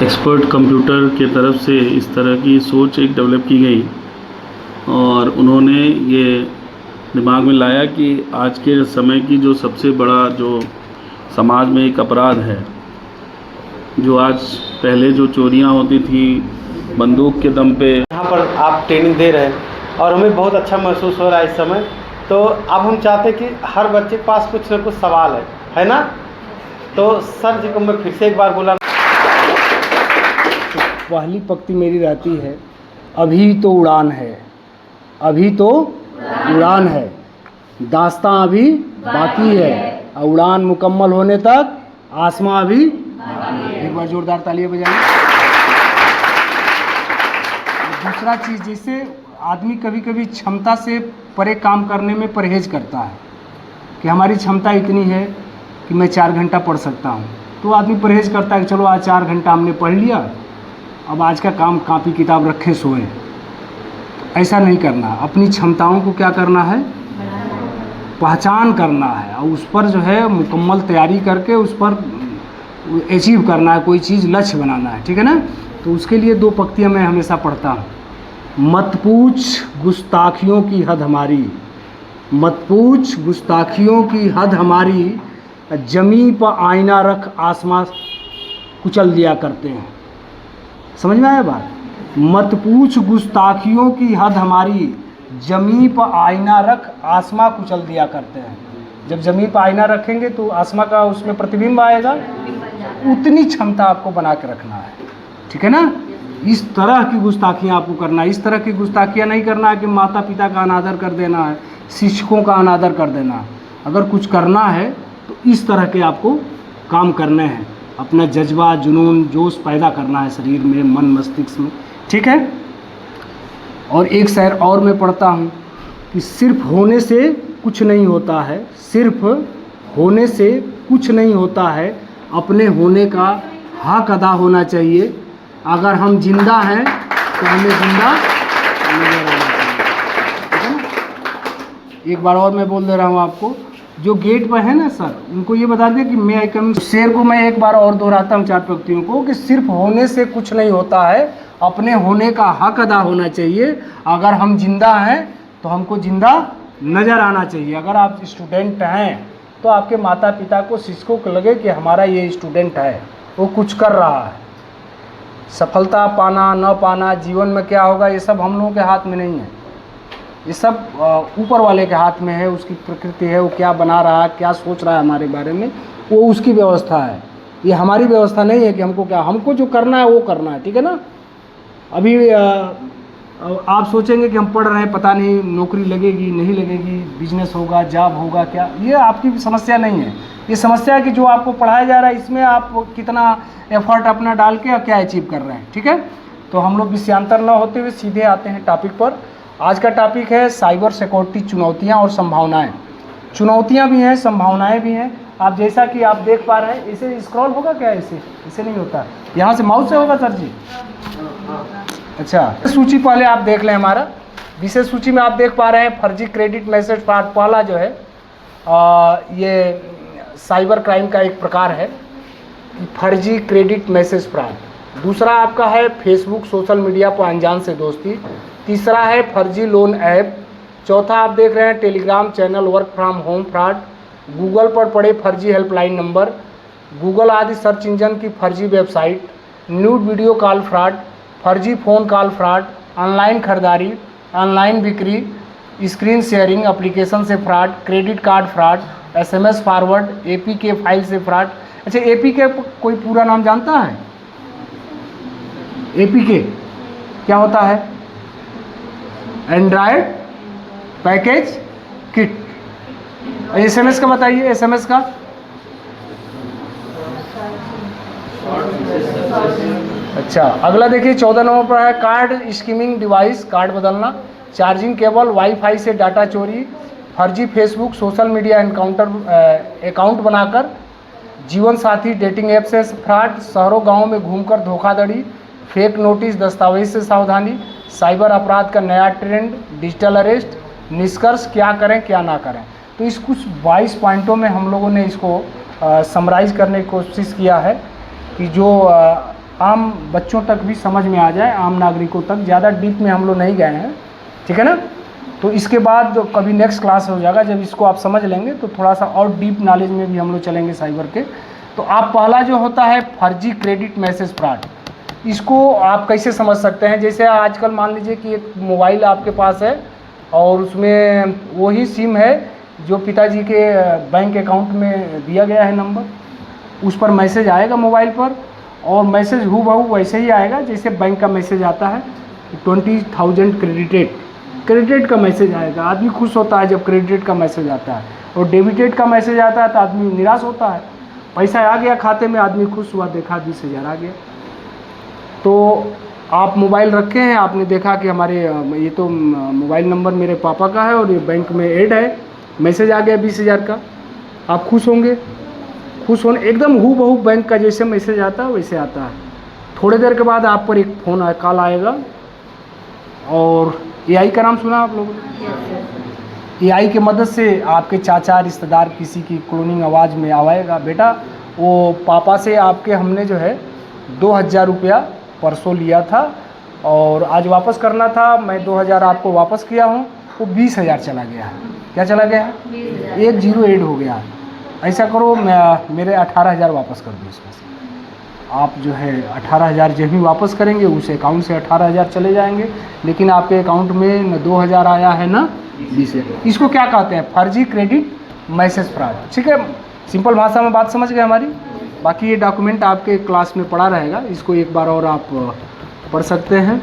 Expert computer के तरफ से इस तरह की सोच एक डेवलप की गई और उन्होंने ये दिमाग में लाया कि आज के समय की जो सबसे बड़ा जो समाज में एक अपराध है, जो आज पहले जो चोरियां होती थी बंदूक के दम पे, यहाँ पर आप ट्रेनिंग दे रहे हैं और हमें बहुत अच्छा महसूस हो रहा है इस समय। तो अब हम चाहते हैं कि हर बच्चे के पास कुछ न कुछ सवाल है ना। तो सर जी को मैं फिर से एक बार बोला, पहली पंक्ति मेरी रहती है, अभी तो उड़ान है, अभी तो उड़ान है, दास्तां अभी बाकी है और उड़ान मुकम्मल होने तक आसमां अभी। एक बार जोरदार तालियां बजाएं। दूसरा चीज़, जैसे आदमी कभी कभी क्षमता से परे काम करने में परहेज करता है कि हमारी क्षमता इतनी है कि मैं 4 घंटा पढ़ सकता हूँ, तो आदमी परहेज करता है कि चलो आज 4 घंटा हमने पढ़ लिया, अब आज का काम कॉपी किताब रखे सोए। ऐसा नहीं करना, अपनी क्षमताओं को क्या करना है, पहचान करना है और उस पर जो है मुकम्मल तैयारी करके उस पर अचीव करना है, कोई चीज़ लक्ष्य बनाना है, ठीक है ना। तो उसके लिए 2 पंक्तियाँ मैं हमेशा पढ़ता हूँ। मत पूछ गुस्ताखियों की हद हमारी, मत पूछ गुस्ताखियों की हद हमारी, जमी पर आईना रख आसमां कुचल दिया करते हैं। समझ में आया बात? मत पूछ गुस्ताखियों की हद हमारी, जमी पर आईना रख आसमां कुचल दिया करते हैं। जब जमी पर आईना रखेंगे तो आसमां का उसमें प्रतिबिंब आएगा, उतनी क्षमता आपको बना के रखना है, ठीक है ना। इस तरह की गुस्ताखियाँ आपको करना है। इस तरह की गुस्ताखियाँ नहीं करना है कि माता पिता का अनादर कर देना है, शिक्षकों का अनादर कर देना है। अगर कुछ करना है तो इस तरह के आपको काम करने हैं, अपना जज्बा जुनून जोश पैदा करना है शरीर में, मन मस्तिष्क में, ठीक है। और एक शेर और मैं पढ़ता हूँ कि सिर्फ होने से कुछ नहीं होता है, सिर्फ होने से कुछ नहीं होता है, अपने होने का हक अदा होना चाहिए। अगर हम जिंदा हैं तो हमें जिंदा नजर आना चाहिए, ठीक है ना। एक बार और मैं बोल दे रहा हूँ आपको, जो गेट पर है ना सर, उनको ये बता दें कि मैं कम शेर को मैं एक बार और दोहराता हूँ 4 पंक्तियों को, कि सिर्फ होने से कुछ नहीं होता है, अपने होने का हक अदा होना चाहिए। अगर हम जिंदा हैं तो हमको जिंदा नज़र आना चाहिए। अगर आप स्टूडेंट हैं तो आपके माता पिता को, शिक्षकों को लगे कि हमारा ये स्टूडेंट है, वो कुछ कर रहा है। सफलता पाना न पाना जीवन में क्या होगा, ये सब हम लोगों के हाथ में नहीं है, ये सब ऊपर वाले के हाथ में है। उसकी प्रकृति है, वो क्या बना रहा है, क्या सोच रहा है हमारे बारे में, वो उसकी व्यवस्था है। ये हमारी व्यवस्था नहीं है कि हमको क्या, हमको जो करना है वो करना है, ठीक है ना। अभी आप सोचेंगे कि हम पढ़ रहे हैं, पता नहीं नौकरी लगेगी नहीं लगेगी, बिजनेस होगा, जॉब होगा क्या, ये आपकी समस्या नहीं है। ये समस्या है कि जो आपको पढ़ाया जा रहा है इसमें आप कितना एफर्ट अपना डाल के क्या अचीव कर रहे हैं, ठीक है। तो हम लोग विषयांतर न होते हुए सीधे आते हैं टॉपिक पर। आज का टॉपिक है साइबर सिक्योरिटी, चुनौतियां और संभावनाएं। चुनौतियां भी हैं, संभावनाएं भी हैं। आप जैसा कि आप देख पा रहे हैं, इसे स्क्रॉल होगा क्या, इसे नहीं होता, यहाँ से माउस से होगा सर जी। अच्छा, सूची पहले आप देख लें। हमारा विशेष सूची में आप देख पा रहे हैं फर्जी क्रेडिट मैसेज फ्रॉड। पहला जो है ये साइबर क्राइम का एक प्रकार है, फर्जी क्रेडिट मैसेज फ्रॉड। दूसरा आपका है फेसबुक सोशल मीडिया पर अनजान से दोस्ती। तीसरा है फर्जी लोन ऐप। चौथा आप देख रहे हैं Telegram channel work from home fraud. Google पर पड़े फर्जी हेल्पलाइन नंबर, गूगल आदि सर्च इंजन की फर्जी website, nude video call fraud, फर्जी फ़ोन कॉल फ्रॉड, ऑनलाइन खरीदारी, ऑनलाइन बिक्री, स्क्रीन शेयरिंग एप्लीकेशन से fraud, credit card fraud, SMS forward, APK file से फ्रॉड। अच्छा, APK कोई पूरा नाम जानता है? APK क्या होता है? Android package kit. SMS का बताइए, SMS का अच्छा। अगला देखिए 14 नंबर पर है कार्ड स्कीमिंग डिवाइस, कार्ड बदलना, चार्जिंग केबल, वाईफाई से डाटा चोरी, फर्जी फेसबुक सोशल मीडिया अकाउंट बनाकर, जीवन साथी डेटिंग ऐप से फ्रॉड, शहरों गांवों में घूमकर धोखाधड़ी, फेक नोटिस दस्तावेज से सावधानी, साइबर अपराध का नया ट्रेंड, डिजिटल अरेस्ट। निष्कर्ष क्या करें क्या ना करें। तो इस कुछ 22 पॉइंटों में हम लोगों ने इसको समराइज करने की कोशिश किया है कि जो आम बच्चों तक भी समझ में आ जाए, आम नागरिकों तक। ज़्यादा डीप में हम लोग नहीं गए हैं, ठीक है ना। तो इसके बाद कभी नेक्स्ट क्लास हो जाएगा, जब इसको आप समझ लेंगे तो थोड़ा सा और डीप नॉलेज में भी हम लोग चलेंगे साइबर के। तो आप पहला जो होता है फर्जी क्रेडिट मैसेज फ्रॉड, इसको आप कैसे समझ सकते हैं। जैसे आजकल मान लीजिए कि एक मोबाइल आपके पास है और उसमें वही सिम है जो पिताजी के बैंक अकाउंट में दिया गया है नंबर, उस पर मैसेज आएगा मोबाइल पर, और मैसेज हूबहू वैसे ही आएगा जैसे बैंक का मैसेज आता है, 20,000 क्रेडिटेड का मैसेज आएगा। आदमी खुश होता है जब क्रेडिटेड का मैसेज आता है, और डेबिटेड का मैसेज आता है तो आदमी निराश होता है। पैसा आ गया खाते में, आदमी खुश हुआ, देखा 20,000 आ गया। तो आप मोबाइल रखे हैं, आपने देखा कि हमारे ये तो मोबाइल नंबर मेरे पापा का है और ये बैंक में ऐड है, मैसेज आ गया 20,000 का, आप खुश होंगे। खुश होने एकदम हूबहू बैंक का जैसे मैसेज आता है वैसे आता है। थोड़ी देर के बाद आप पर एक फ़ोन कॉल आएगा, और AI का नाम सुना आप लोगों ने? AI की मदद से आपके चाचा रिश्तेदार किसी की क्लोनिंग आवाज़ में आवाएगा, बेटा वो पापा से आपके हमने जो है 2,000 रुपया परसों लिया था और आज वापस करना था, मैं 2,000 आपको वापस किया हूँ, वो 20,000 चला गया है। क्या चला गया है? 1 0 ऐड हो गया। ऐसा करो, मेरे 18,000 वापस कर दो इसमें से। आप जो है 18,000 जब भी वापस करेंगे उस अकाउंट से 18,000 चले जाएंगे, लेकिन आपके अकाउंट में न 2,000 आया है ना 20,000। इसको क्या कहते हैं? फर्जी क्रेडिट मैसेज फ्रॉड। ठीक है, सिंपल भाषा में बात समझ गए हमारी। बाकी ये डॉक्यूमेंट आपके क्लास में पढ़ा रहेगा, इसको एक बार और आप पढ़ सकते हैं।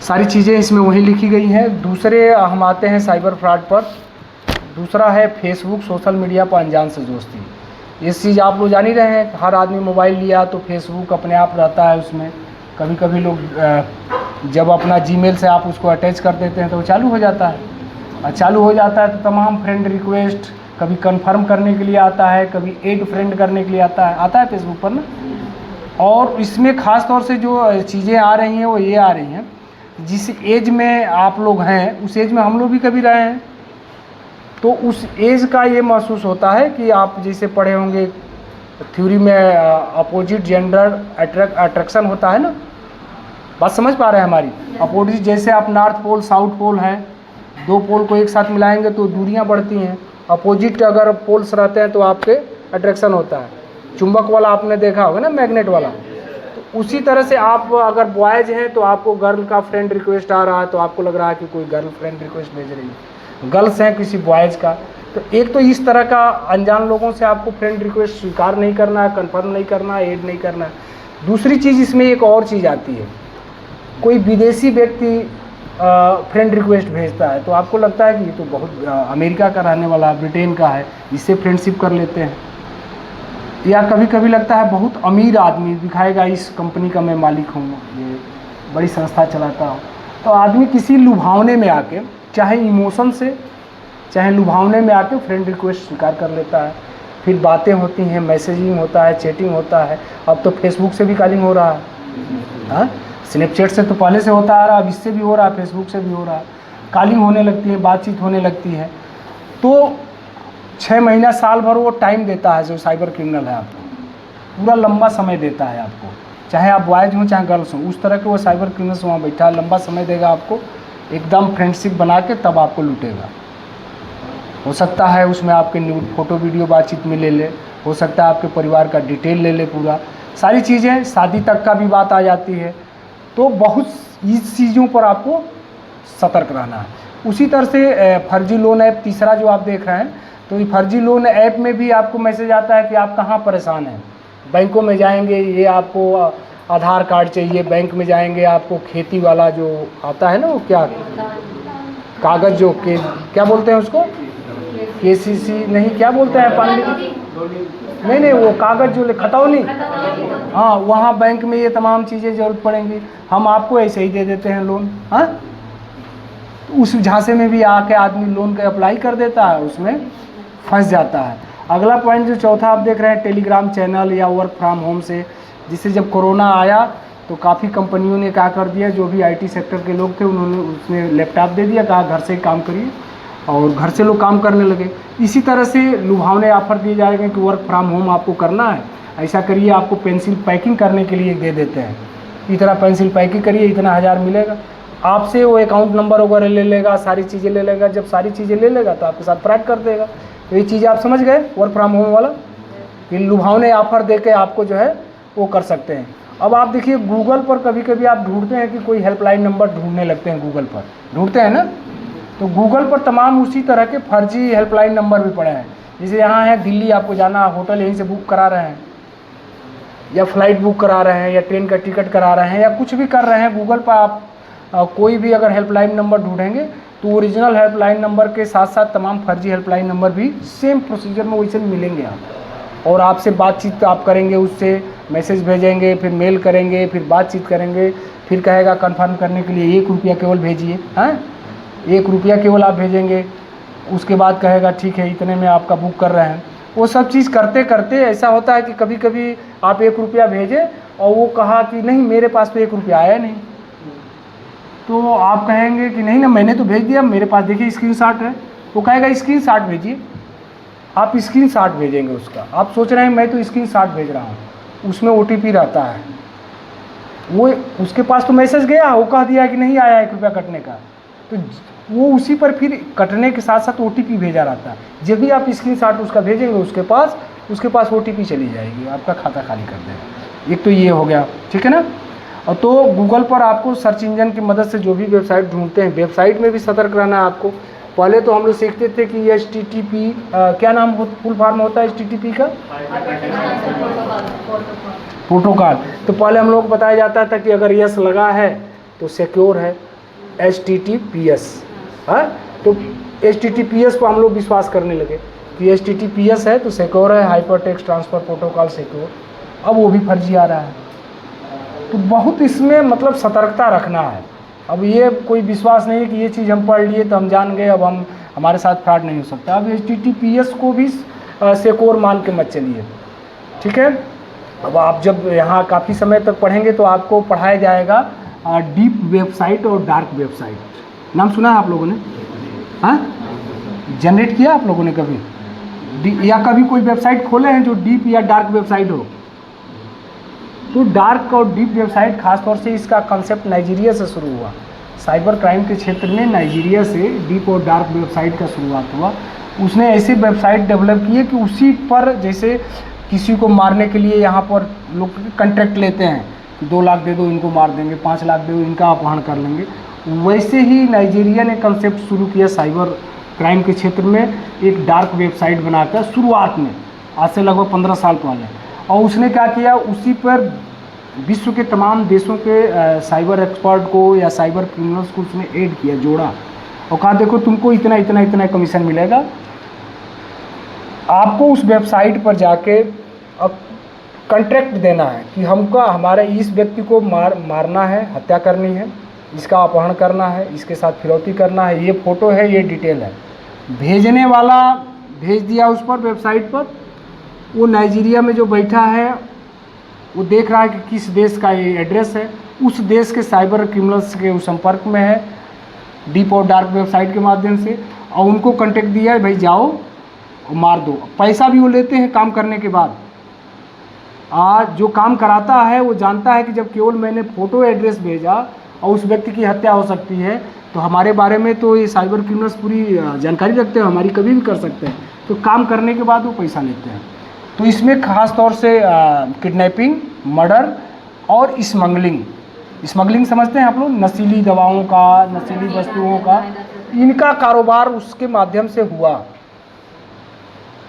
सारी चीज़ें इसमें वही लिखी गई हैं। दूसरे हम आते हैं साइबर फ्रॉड पर। दूसरा है फेसबुक, सोशल मीडिया पर अनजान से दोस्ती। इस चीज़ आप लोग जान ही रहे हैं, हर आदमी मोबाइल लिया तो फेसबुक अपने आप रहता है उसमें। कभी कभी लोग जब अपना जीमेल से आप उसको अटैच कर देते हैं तो वो चालू हो जाता है, और चालू हो जाता है तो तमाम फ्रेंड रिक्वेस्ट कभी कंफर्म करने के लिए आता है, कभी ऐड फ्रेंड करने के लिए आता है फेसबुक पर ना। और इसमें ख़ास तौर से जो चीज़ें आ रही हैं वो ये आ रही हैं, जिस एज में आप लोग हैं उस एज में हम लोग भी कभी रहे हैं, तो उस एज का ये महसूस होता है कि आप जैसे पढ़े होंगे थ्योरी में अपोजिट जेंडर अट्रैक्शन होता है ना। बात समझ पा रहे हैं हमारी? अपोजिट, जैसे आप नॉर्थ पोल साउथ पोल है, दो पोल को एक साथ मिलाएंगे तो दूरियां बढ़ती हैं। अपोजिट अगर पोल्स रहते हैं तो आपके अट्रैक्शन होता है। चुंबक वाला आपने देखा होगा ना, मैग्नेट वाला। तो उसी तरह से आप अगर बॉयज़ हैं तो आपको गर्ल का फ्रेंड रिक्वेस्ट आ रहा है तो आपको लग रहा है कि कोई गर्ल फ्रेंड रिक्वेस्ट भेज रही है। गर्ल्स हैं किसी बॉयज़ का, तो एक तो इस तरह का अनजान लोगों से आपको फ्रेंड रिक्वेस्ट स्वीकार नहीं करना है, कन्फर्म नहीं करना है, ऐड नहीं करना है। दूसरी चीज़ इसमें एक और चीज़ आती है, कोई विदेशी व्यक्ति फ्रेंड रिक्वेस्ट भेजता है तो आपको लगता है कि ये तो बहुत अमेरिका का रहने वाला, ब्रिटेन का है, इससे फ्रेंडशिप कर लेते हैं। या कभी कभी लगता है बहुत अमीर आदमी दिखाएगा, इस कंपनी का मैं मालिक हूँ, ये बड़ी संस्था चलाता हूँ। तो आदमी किसी लुभावने में आके, चाहे इमोशन से चाहे लुभावने में आके फ्रेंड रिक्वेस्ट स्वीकार कर लेता है। फिर बातें होती हैं, मैसेजिंग होता है, चैटिंग होता है। अब तो फेसबुक से भी कॉलिंग हो रहा है, हाँ, स्नैपचैट से तो पहले से होता आ रहा, अब इससे भी हो रहा है, फेसबुक से भी हो रहा है। कॉलिंग होने लगती है, बातचीत होने लगती है। तो 6 महीना साल भर वो टाइम देता है जो साइबर क्रिमिनल है, आपको पूरा लंबा समय देता है आपको, चाहे आप बॉयज़ हों चाहे गर्ल्स हों, उस तरह के वो साइबर क्रिमिनल्स वहाँ बैठा है, लंबा समय देगा आपको, एकदम फ्रेंडशिप बना के तब आपको लूटेगा। हो सकता है उसमें आपके न्यूड फोटो वीडियो बातचीत में ले ले, हो सकता है आपके परिवार का डिटेल ले ले, पूरा सारी चीज़ें, शादी तक का भी बात आ जाती है। तो बहुत इस चीज़ों पर आपको सतर्क रहना है। उसी तरह से फर्जी लोन ऐप तीसरा जो आप देख रहे हैं, तो ये फर्जी लोन ऐप में भी आपको मैसेज आता है कि आप कहाँ परेशान हैं। बैंकों में जाएंगे, ये आपको आधार कार्ड चाहिए, बैंक में जाएंगे आपको खेती वाला जो आता है ना, वो क्या कागज़ जो के क्या बोलते हैं उसको, KCC नहीं, क्या बोलते हैं पानी, नहीं वो कागज़ जो खतौनी, हाँ, वहाँ बैंक में ये तमाम चीज़ें ज़रूरत पड़ेंगी, हम आपको ऐसे ही दे देते हैं लोन। हाँ, तो उस झांसे में भी आके आदमी लोन का अप्लाई कर देता है, उसमें फंस जाता है। अगला पॉइंट जो चौथा आप देख रहे हैं, टेलीग्राम चैनल या वर्क फ्रॉम होम से, जिससे जब कोरोना आया तो काफ़ी कंपनियों ने क्या कर दिया, जो भी IT सेक्टर के लोग थे उन्होंने उसमें लैपटॉप दे दिया, कहा घर से ही काम करिए, और घर से लोग काम करने लगे। इसी तरह से लुभावने ऑफर दिए जाएंगे कि वर्क फ्रॉम होम आपको करना है, ऐसा करिए, आपको पेंसिल पैकिंग करने के लिए दे देते हैं, इतना पेंसिल पैकिंग करिए, इतना 1000 मिलेगा। आपसे वो अकाउंट नंबर वगैरह ले लेगा, सारी चीज़ें ले लेगा। जब सारी चीज़ें ले लेगा तो आपके साथ फ्रॉड कर देगा। तो ये चीज़ आप समझ गए वर्क फ्रॉम होम वाला, कि लुभावने ऑफर दे के आपको जो है वो कर सकते हैं। अब आप देखिए गूगल पर कभी कभी आप ढूंढते हैं कि कोई हेल्पलाइन नंबर ढूंढने लगते हैं, गूगल पर ढूंढते हैं ना, तो गूगल पर तमाम उसी तरह के फर्जी हेल्पलाइन नंबर भी पड़े हैं। जैसे यहाँ है दिल्ली, आपको जाना, होटल यहीं से बुक करा रहे हैं, या फ्लाइट बुक करा रहे हैं, या ट्रेन का टिकट करा रहे हैं, या कुछ भी कर रहे हैं। गूगल पर आप कोई भी अगर हेल्पलाइन नंबर ढूंढेंगे तो ओरिजिनल हेल्पलाइन नंबर के साथ साथ तमाम फर्जी हेल्पलाइन नंबर भी सेम प्रोसीजर में वैसे मिलेंगे आप। और आपसे बातचीत आप करेंगे, उससे मैसेज भेजेंगे, फिर मेल करेंगे, फिर बातचीत करेंगे, फिर कहेगा कंफर्म करने के लिए 1 रुपया केवल भेजिए, हैं 1 रुपया केवल आप भेजेंगे। उसके बाद कहेगा ठीक है इतने में आपका बुक कर रहे हैं। वो सब चीज़ करते करते ऐसा होता है कि कभी कभी आप 1 रुपया भेजें और वो कहा कि नहीं मेरे पास तो 1 रुपया आया नहीं, तो आप कहेंगे कि नहीं ना मैंने तो भेज दिया, मेरे पास देखिए स्क्रीनशॉट है। वो कहेगा स्क्रीनशॉट भेजिए, आप स्क्रीनशॉट भेजेंगे उसका। आप सोच रहे हैं मैं तो स्क्रीनशॉट भेज रहा हूँ, उसमें OTP रहता है, वो उसके पास तो मैसेज गया, वो कह दिया कि नहीं आया 1 रुपया कटने का, तो वो उसी पर फिर कटने के साथ साथ OTP भेजा रहता है। जब भी आप स्क्रीनशॉट उसका भेजेंगे उसके पास OTP चली जाएगी, आपका खाता खाली कर देगा। एक तो ये हो गया, ठीक है ना। और तो गूगल पर आपको सर्च इंजन की मदद से जो भी वेबसाइट ढूंढते हैं, वेबसाइट में भी सतर्क रहना है आपको। पहले तो हम लोग सीखते थे कि HTTP क्या नाम फुल फॉर्म होता है HTTP का, प्रोटोकॉल। तो पहले हम लोग को बताया जाता था कि अगर यस लगा है तो सिक्योर है, HTTPS है। तो HTTPS को हम लोग विश्वास करने लगे कि HTTPS है तो सिक्योर है, hyper text transfer protocol secure. अब वो भी फर्जी आ रहा है, तो बहुत इसमें मतलब सतर्कता रखना है। अब ये कोई विश्वास नहीं है कि ये चीज़ हम पढ़ लिए तो हम जान गए, अब हम हमारे साथ फ्रॉड नहीं हो सकता। अब HTTPS को भी सिक्योर मान के मत चलिए, ठीक है। अब आप जब यहाँ काफ़ी समय तक पढ़ेंगे तो आपको पढ़ाया जाएगा डीप वेबसाइट और डार्क वेबसाइट। नाम सुना है आप लोगों ने? हाँ, जनरेट किया आप लोगों ने कभी या कभी कोई वेबसाइट खोले हैं जो डीप या डार्क वेबसाइट हो? तो डार्क और डीप वेबसाइट खासतौर से इसका कंसेप्ट नाइजीरिया से शुरू हुआ। साइबर क्राइम के क्षेत्र में नाइजीरिया से डीप और डार्क वेबसाइट का शुरुआत हुआ। उसने ऐसे वेबसाइट डेवलप किए कि उसी पर जैसे किसी को मारने के लिए यहाँ पर लोग कॉन्ट्रैक्ट लेते हैं, 2 लाख दे दो इनको मार देंगे, 5 लाख दे दो इनका अपहरण कर लेंगे। वैसे ही नाइजीरिया ने कंसेप्ट शुरू किया साइबर क्राइम के क्षेत्र में, एक डार्क वेबसाइट बनाकर शुरुआत में, आज से लगभग 15 साल पहले। और उसने क्या किया, उसी पर विश्व के तमाम देशों के साइबर एक्सपर्ट को या साइबर क्रिमिनल्स को उसने ऐड किया, जोड़ा, और कहा देखो तुमको इतना इतना इतना कमीशन मिलेगा। आपको उस वेबसाइट पर जाके अब कॉन्ट्रैक्ट देना है कि हमका हमारे इस व्यक्ति को मारना है, हत्या करनी है, इसका अपहरण करना है, इसके साथ फिरौती करना है, ये फ़ोटो है, ये डिटेल है। भेजने वाला भेज दिया उस पर वेबसाइट पर, वो नाइजीरिया में जो बैठा है वो देख रहा है कि किस देश का ये एड्रेस है, उस देश के साइबर क्रिमिनल्स के संपर्क में है डीप और डार्क वेबसाइट के माध्यम से, और उनको कांटेक्ट दिया है भाई जाओ और मार दो। पैसा भी वो लेते हैं काम करने के बाद। आज जो काम कराता है वो जानता है कि जब केवल मैंने फ़ोटो एड्रेस भेजा और उस व्यक्ति की हत्या हो सकती है, तो हमारे बारे में तो ये साइबर क्रिमिनल्स पूरी जानकारी रखते हैं, हमारी कभी भी कर सकते हैं। तो काम करने के बाद वो पैसा लेते हैं। तो इसमें ख़ास तौर से किडनैपिंग, मर्डर और स्मगलिंग समझते हैं आप लोग, नशीली दवाओं का, नशीली वस्तुओं का, इनका कारोबार उसके माध्यम से हुआ।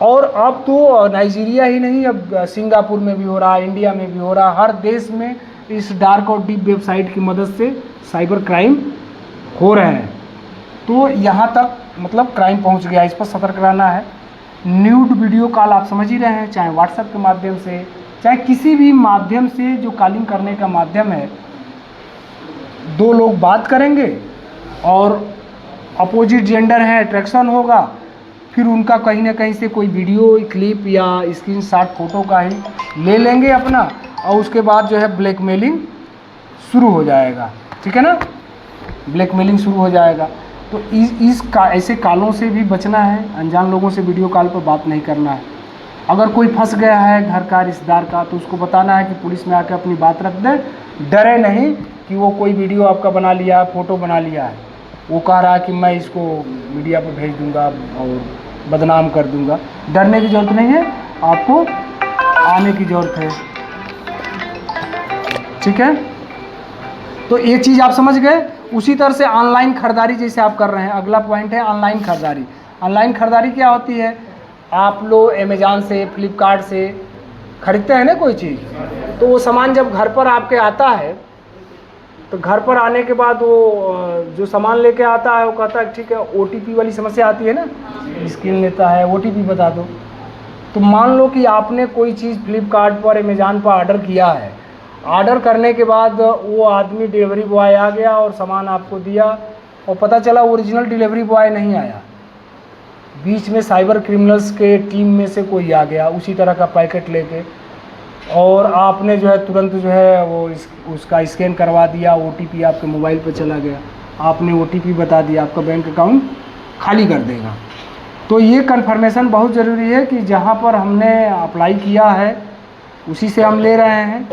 और अब तो नाइजीरिया ही नहीं, अब सिंगापुर में भी हो रहा है, इंडिया में भी हो रहा है, हर देश में इस डार्क और डीप वेबसाइट की मदद से साइबर क्राइम हो रहे हैं। तो यहाँ तक मतलब क्राइम पहुँच गया, इस पर सतर्क रहना है। न्यूड वीडियो कॉल आप समझ ही रहे हैं, चाहे व्हाट्सएप के माध्यम से, चाहे किसी भी माध्यम से जो कॉलिंग करने का माध्यम है, 2 लोग बात करेंगे और अपोजिट जेंडर है, अट्रैक्शन होगा, फिर उनका कहीं ना कहीं से कोई वीडियो क्लिप या स्क्रीनशॉट फ़ोटो का ही ले लेंगे अपना, और उसके बाद जो है ब्लैकमेलिंग शुरू हो जाएगा, ठीक है ना, ब्लैकमेलिंग शुरू हो जाएगा। तो ऐसे कॉलों से भी बचना है, अनजान लोगों से वीडियो कॉल पर बात नहीं करना है। अगर कोई फंस गया है घर का रिश्तेदार का, तो उसको बताना है कि पुलिस में आकर अपनी बात रख दे, डरे नहीं कि वो कोई वीडियो आपका बना लिया, फ़ोटो बना लिया है, वो कह रहा है कि मैं इसको मीडिया पर भेज दूंगा और बदनाम कर दूंगा। डरने की ज़रूरत नहीं है, आपको आने की ज़रूरत है। ठीक है, तो ये चीज़ आप समझ गए। उसी तरह से ऑनलाइन खरीदारी जैसे आप कर रहे हैं, अगला पॉइंट है ऑनलाइन खरीदारी। ऑनलाइन खरीदारी क्या होती है? आप लोग अमेज़ॉन से, फ्लिपकार्ट से खरीदते हैं ना कोई चीज़, तो वो सामान जब घर पर आपके आता है, तो घर पर आने के बाद वो जो सामान लेके आता है वो कहता है ठीक है, OTP वाली समस्या आती है ना, स्क्रीन लेता है OTP बता दो। तो मान लो कि आपने कोई चीज़ फ्लिपकार्ट पर, अमेज़ॉन पर ऑर्डर किया है, ऑर्डर करने के बाद वो आदमी डिलीवरी बॉय आ गया और सामान आपको दिया, और पता चला ओरिजिनल डिलीवरी बॉय नहीं आया, बीच में साइबर क्रिमिनल्स के टीम में से कोई आ गया उसी तरह का पैकेट लेके, और आपने जो है तुरंत जो है वो उसका स्कैन करवा दिया, OTP आपके मोबाइल पर चला गया, आपने OTP बता दिया, आपका बैंक अकाउंट खाली कर देगा। तो ये कन्फर्मेशन बहुत ज़रूरी है कि जहाँ पर हमने अप्लाई किया है उसी से हम ले रहे हैं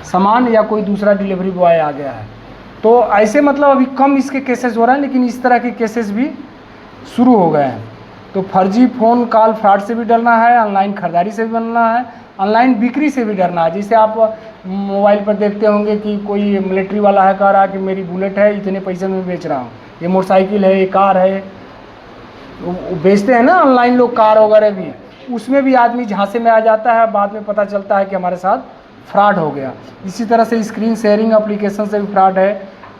सामान, या कोई दूसरा डिलीवरी बॉय आ गया है। तो ऐसे मतलब अभी कम इसके केसेस हो रहे हैं, लेकिन इस तरह के केसेस भी शुरू हो गए हैं। तो फर्जी फ़ोन कॉल फ्रॉड से भी डरना है, ऑनलाइन खरीदारी से भी डरना है, ऑनलाइन बिक्री से भी डरना है। जैसे आप मोबाइल पर देखते होंगे कि कोई मिलिट्री वाला है, कह रहा है कि मेरी बुलेट है, इतने पैसे में बेच रहा हूँ, ये मोटरसाइकिल है, ये कार है, वो बेचते हैं ना ऑनलाइन लोग कार वगैरह भी, उसमें भी आदमी झांसे में आ जाता है, बाद में पता चलता है कि हमारे साथ फ्रॉड हो गया। इसी तरह से स्क्रीन शेयरिंग एप्लीकेशन से भी फ्रॉड है।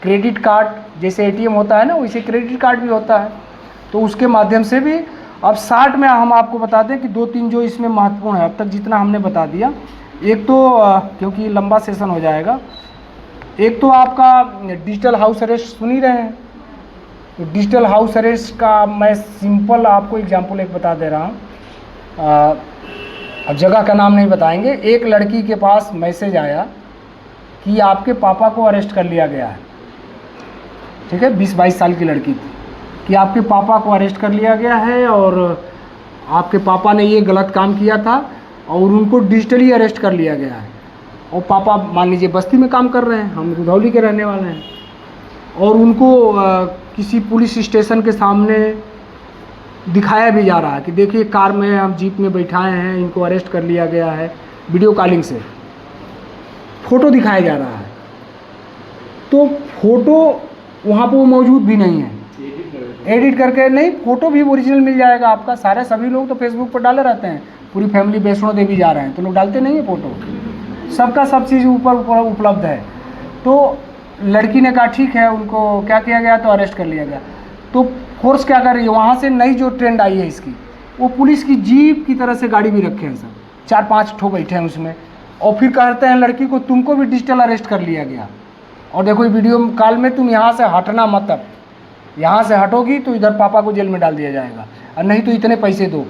क्रेडिट कार्ड जैसे ATM होता है ना, वैसे क्रेडिट कार्ड भी होता है, तो उसके माध्यम से भी। अब शॉर्ट में हम आपको बता दें कि 2-3 जो इसमें महत्वपूर्ण है, अब तक जितना हमने बता दिया। एक तो क्योंकि लंबा सेशन हो जाएगा, एक तो आपका डिजिटल हाउस अरेस्ट सुन ही रहे हैं, तो डिजिटल हाउस अरेस्ट का मैं सिंपल आपको एग्जांपल एक बता दे रहा हूँ। अब जगह का नाम नहीं बताएंगे। एक लड़की के पास मैसेज आया कि आपके पापा को अरेस्ट कर लिया गया है, ठीक है, 20-22 साल की लड़की थी, कि आपके पापा को अरेस्ट कर लिया गया है और आपके पापा ने ये गलत काम किया था और उनको डिजिटली अरेस्ट कर लिया गया है। और पापा मान लीजिए बस्ती में काम कर रहे हैं, हम रुधौली के रहने वाले हैं, और उनको किसी पुलिस स्टेशन के सामने दिखाया भी जा रहा है कि देखिए कार में हम जीप में बैठाए हैं, इनको अरेस्ट कर लिया गया है, वीडियो कॉलिंग से फ़ोटो दिखाया जा रहा है। तो फ़ोटो वहाँ पर वो मौजूद भी नहीं है, एडिट करके नहीं, फ़ोटो भी ओरिजिनल मिल जाएगा आपका। सारे सभी लोग तो फेसबुक पर डाले रहते हैं, पूरी फैमिली वैष्णो देवी जा रहे हैं तो लोग डालते नहीं है फ़ोटो, सबका सब चीज़ ऊपर उपलब्ध है। तो लड़की ने कहा ठीक है, उनको क्या किया गया, तो अरेस्ट कर लिया गया। तो फोर्स क्या कर रही है, वहाँ से नई जो ट्रेंड आई है इसकी, वो पुलिस की जीप की तरह से गाड़ी भी रखे हैं, सब 4-5 ठो बैठे हैं उसमें, और फिर कहते हैं लड़की को तुमको भी डिजिटल अरेस्ट कर लिया गया, और देखो वीडियो कॉल में तुम यहाँ से हटना मत, अब यहाँ से हटोगी तो इधर पापा को जेल में डाल दिया जाएगा, और नहीं तो इतने पैसे दो,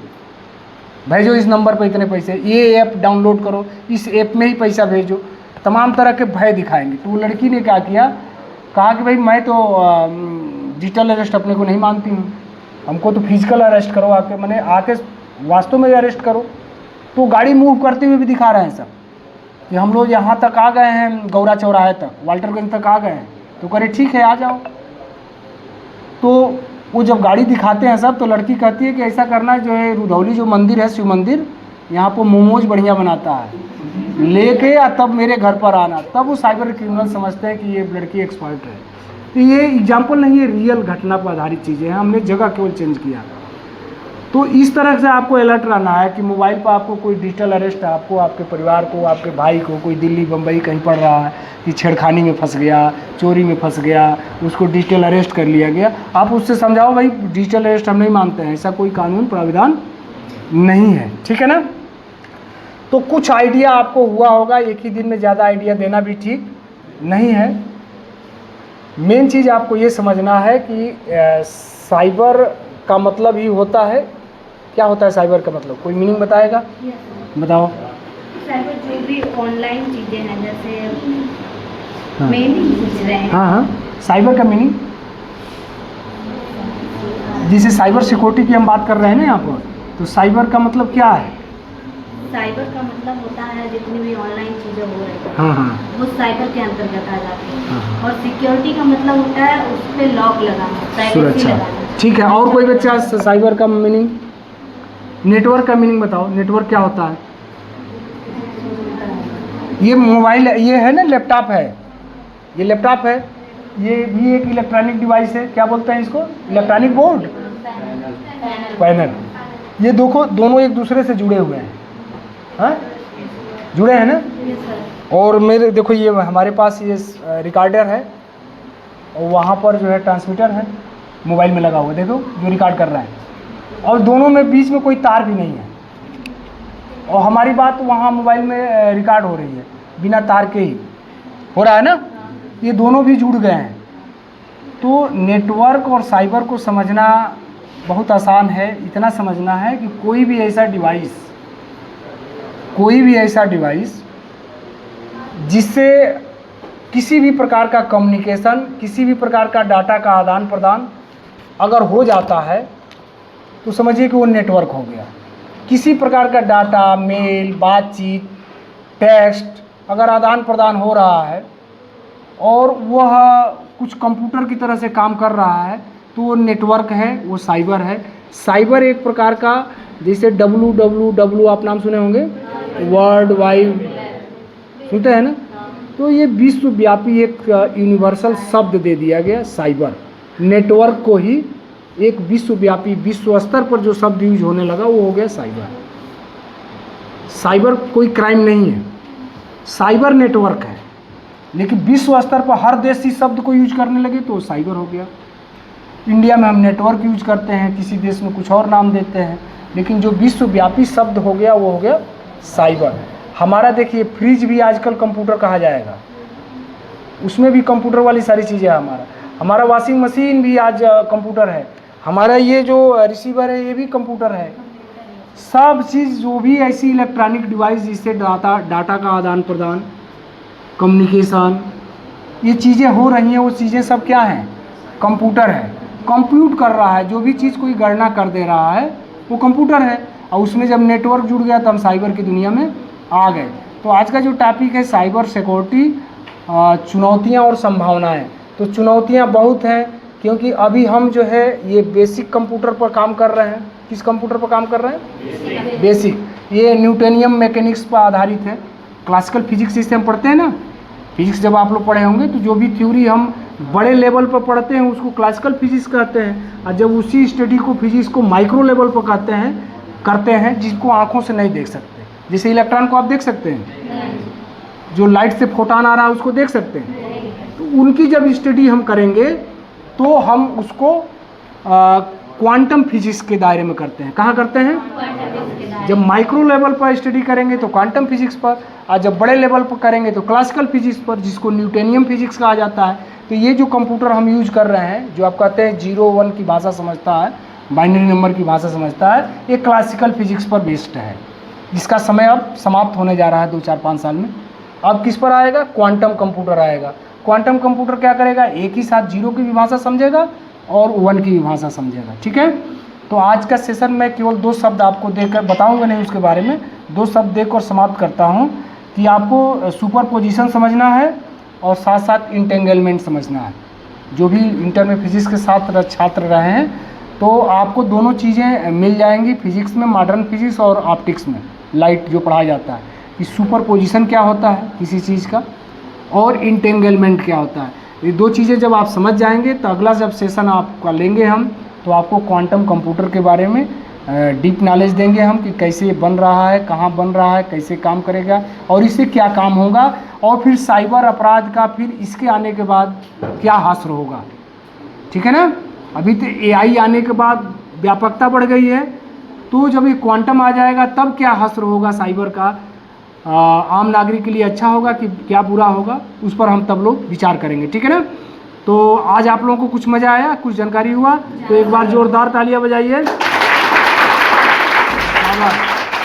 भेजो इस नंबर पर इतने पैसे, ये ऐप डाउनलोड करो, इस ऐप में ही पैसा भेजो, तमाम तरह के भय दिखाएंगे। तो वो लड़की ने क्या किया, कहा कि भाई मैं तो डिजिटल अरेस्ट अपने को नहीं मानती हूँ, हमको तो फिजिकल अरेस्ट करो, आके मैंने आके वास्तव में अरेस्ट करो। तो गाड़ी मूव करते हुए भी दिखा रहे हैं सब कि हम लोग यहाँ तक आ गए हैं, गौरा चौराहे तक, वाल्टरगंज तक आ गए हैं। तो करे ठीक है आ जाओ। तो वो जब गाड़ी दिखाते हैं सब, तो लड़की कहती है कि ऐसा करना, जो है रुधौली जो मंदिर है, शिव मंदिर, यहाँ पर मोमोज बढ़िया बनाता है, लेके या तब मेरे घर पर आना। तब वो साइबर क्रिमिनल समझते हैं कि ये लड़की एक्सपर्ट है। तो ये एग्जाम्पल नहीं है, रियल घटना पर आधारित चीज़ें हैं, हमने जगह केवल चेंज किया। तो इस तरह से आपको अलर्ट रहना है कि मोबाइल पर आपको कोई डिजिटल अरेस्ट, आपको, आपके परिवार को, आपके भाई को, कोई दिल्ली बम्बई कहीं पड़ रहा है कि छेड़खानी में फंस गया, चोरी में फंस गया, उसको डिजिटल अरेस्ट कर लिया गया, आप उससे समझाओ भाई डिजिटल अरेस्ट हम नहीं मानते हैं, ऐसा कोई कानून प्राविधान नहीं है, ठीक है ना। तो कुछ आइडिया आपको हुआ होगा, एक ही दिन में ज़्यादा आइडिया देना भी ठीक नहीं है। मेन चीज़ आपको ये समझना है कि साइबर का मतलब ही होता है, क्या होता है साइबर का मतलब, कोई मीनिंग बताएगा? बताओ। साइबर जो भी ऑनलाइन चीज़ें हैं, जैसे हाँ। मेनिंग पूछ रहे हैं। हाँ, साइबर का मीनिंग, जैसे साइबर सिक्योरिटी की हम बात कर रहे हैं ना यहाँ पर, तो साइबर का मतलब क्या है? साइबर का मतलब होता है जितनी भी ऑनलाइन चीज़ें हो रही है हाँ हाँ वो साइबर के अंतर्गत आ जाती है। हाँ। और सिक्योरिटी का मतलब होता है उस पर लॉक लगाना, प्राइवेसी सुरक्षा। लगाना। ठीक है, और कोई बच्चा साइबर का मीनिंग, नेटवर्क का मीनिंग बताओ। नेटवर्क क्या होता है? ये मोबाइल, ये है ना, लैपटॉप है, ये लैपटॉप है, ये भी एक इलेक्ट्रॉनिक डिवाइस है। क्या बोलते हैं इसको? Electronic board, panel. ये दोनों एक दूसरे से जुड़े हुए हैं, हाँ जुड़े हैं ना। Yes, sir। और मेरे देखो, ये हमारे पास ये रिकॉर्डर है और वहाँ पर जो है ट्रांसमीटर है मोबाइल में लगा हुआ, देखो जो रिकॉर्ड कर रहा है, और दोनों में बीच में कोई तार भी नहीं है, और हमारी बात वहाँ मोबाइल में रिकॉर्ड हो रही है बिना तार के ही हो रहा है ना। ये दोनों भी जुड़ गए हैं। तो नेटवर्क और साइबर को समझना बहुत आसान है। इतना समझना है कि कोई भी ऐसा डिवाइस जिससे किसी भी प्रकार का कम्युनिकेशन, किसी भी प्रकार का डाटा का आदान प्रदान अगर हो जाता है तो समझिए कि वो नेटवर्क हो गया। किसी प्रकार का डाटा, मेल, बातचीत, टेक्स्ट अगर आदान प्रदान हो रहा है और वह कुछ कंप्यूटर की तरह से काम कर रहा है तो वो नेटवर्क है, वो साइबर है। साइबर एक प्रकार का, जैसे www आप नाम सुने होंगे, वर्ल्ड वाइड सुनते हैं ना, तो ये विश्वव्यापी एक यूनिवर्सल शब्द दे दिया गया साइबर। नेटवर्क को ही एक विश्वव्यापी, विश्व स्तर पर जो शब्द यूज होने लगा वो हो गया साइबर। साइबर कोई क्राइम नहीं है, साइबर नेटवर्क है, लेकिन विश्व स्तर पर हर देश इस शब्द को यूज करने लगे तो साइबर हो गया। इंडिया में हम नेटवर्क यूज करते हैं, किसी देश में कुछ और नाम देते हैं, लेकिन जो विश्वव्यापी शब्द हो गया वो हो गया साइबर। हमारा देखिए फ्रिज भी आजकल कंप्यूटर कहा जाएगा, उसमें भी कंप्यूटर वाली सारी चीज़ें है। हमारा वॉशिंग मशीन भी आज कंप्यूटर है, हमारा ये जो रिसीवर है ये भी कंप्यूटर है। सब चीज़ जो भी ऐसी इलेक्ट्रॉनिक डिवाइस जिससे डाटा का आदान प्रदान, कम्युनिकेशन, ये चीज़ें हो रही हैं, वो चीज़ें सब क्या हैं? कंप्यूटर है, कंप्यूट कर रहा है। जो भी चीज़ कोई गणना कर दे रहा है वो कंप्यूटर है, और उसमें जब नेटवर्क जुड़ गया तो हम साइबर की दुनिया में आ गए। तो आज का जो टॉपिक है साइबर सिक्योरिटी, चुनौतियां और संभावनाएं। तो चुनौतियां बहुत हैं, क्योंकि अभी हम जो है ये बेसिक कंप्यूटर पर काम कर रहे हैं। किस कंप्यूटर पर काम कर रहे हैं? बेसिक। ये न्यूटनियम मैकेनिक्स पर आधारित है। क्लासिकल फिजिक्स जिसे हम पढ़ते हैं ना, फिजिक्स जब आप लोग पढ़े होंगे तो जो भी थ्योरी हम बड़े लेवल पर पढ़ते हैं उसको क्लासिकल फिजिक्स कहते हैं, और जब उसी स्टडी को फिजिक्स को माइक्रो लेवल पर करते हैं जिसको आंखों से नहीं देख सकते। जैसे इलेक्ट्रॉन को आप देख सकते हैं, जो लाइट से फोटॉन आ रहा है उसको देख सकते हैं। तो उनकी जब स्टडी हम करेंगे तो हम उसको क्वांटम फिजिक्स के दायरे में करते हैं। कहाँ करते हैं? जब माइक्रो लेवल पर स्टडी करेंगे तो क्वांटम फिजिक्स पर, और जब बड़े लेवल पर करेंगे तो क्लासिकल फिजिक्स पर, जिसको न्यूटोनियम फिजिक्स कहा जाता है। तो ये जो कंप्यूटर हम यूज कर रहे हैं, जो आप कहते हैं 0-1 की भाषा समझता है, बाइनरी नंबर की भाषा समझता है, ये क्लासिकल फिजिक्स पर बेस्ड है, जिसका समय अब समाप्त होने जा रहा है 2-4-5 साल में। अब किस पर आएगा? क्वांटम कंप्यूटर आएगा। क्वांटम कंप्यूटर क्या करेगा? एक ही साथ 0 की भी भाषा समझेगा और 1 की भी भाषा समझेगा। ठीक है, तो आज का सेशन में केवल 2 शब्द आपको देकर बताऊंगा नहीं, उसके बारे में 2 शब्द देकर समाप्त करता हूं कि आपको सुपर पोजिशन समझना है और साथ साथ इंटेंगलमेंट समझना है। जो भी इंटर में फिजिक्स के साथ छात्र रहे हैं तो आपको दोनों चीज़ें मिल जाएंगी फिजिक्स में, मॉडर्न फिजिक्स और ऑप्टिक्स में, लाइट जो पढ़ाया जाता है, कि सुपर पोजिशन क्या होता है किसी चीज़ का और इंटेंगलमेंट क्या होता है। ये 2 चीज़ें जब आप समझ जाएंगे तो अगला जब सेशन आपका लेंगे हम, तो आपको क्वांटम कंप्यूटर के बारे में डीप नॉलेज देंगे हम, कि कैसे ये बन रहा है, कहाँ बन रहा है, कैसे काम करेगा और इससे क्या काम होगा, और फिर साइबर अपराध का फिर इसके आने के बाद क्या हासिल होगा। ठीक है ना, अभी तो AI आने के बाद व्यापकता बढ़ गई है, तो जब ये क्वांटम आ जाएगा तब क्या हासिल होगा साइबर का, आम नागरिक के लिए अच्छा होगा कि क्या बुरा होगा, उस पर हम तब लोग विचार करेंगे। ठीक है ना, तो आज आप लोगों को कुछ मज़ा आया, कुछ जानकारी हुआ, तो एक बार जोरदार तालियां बजाइए।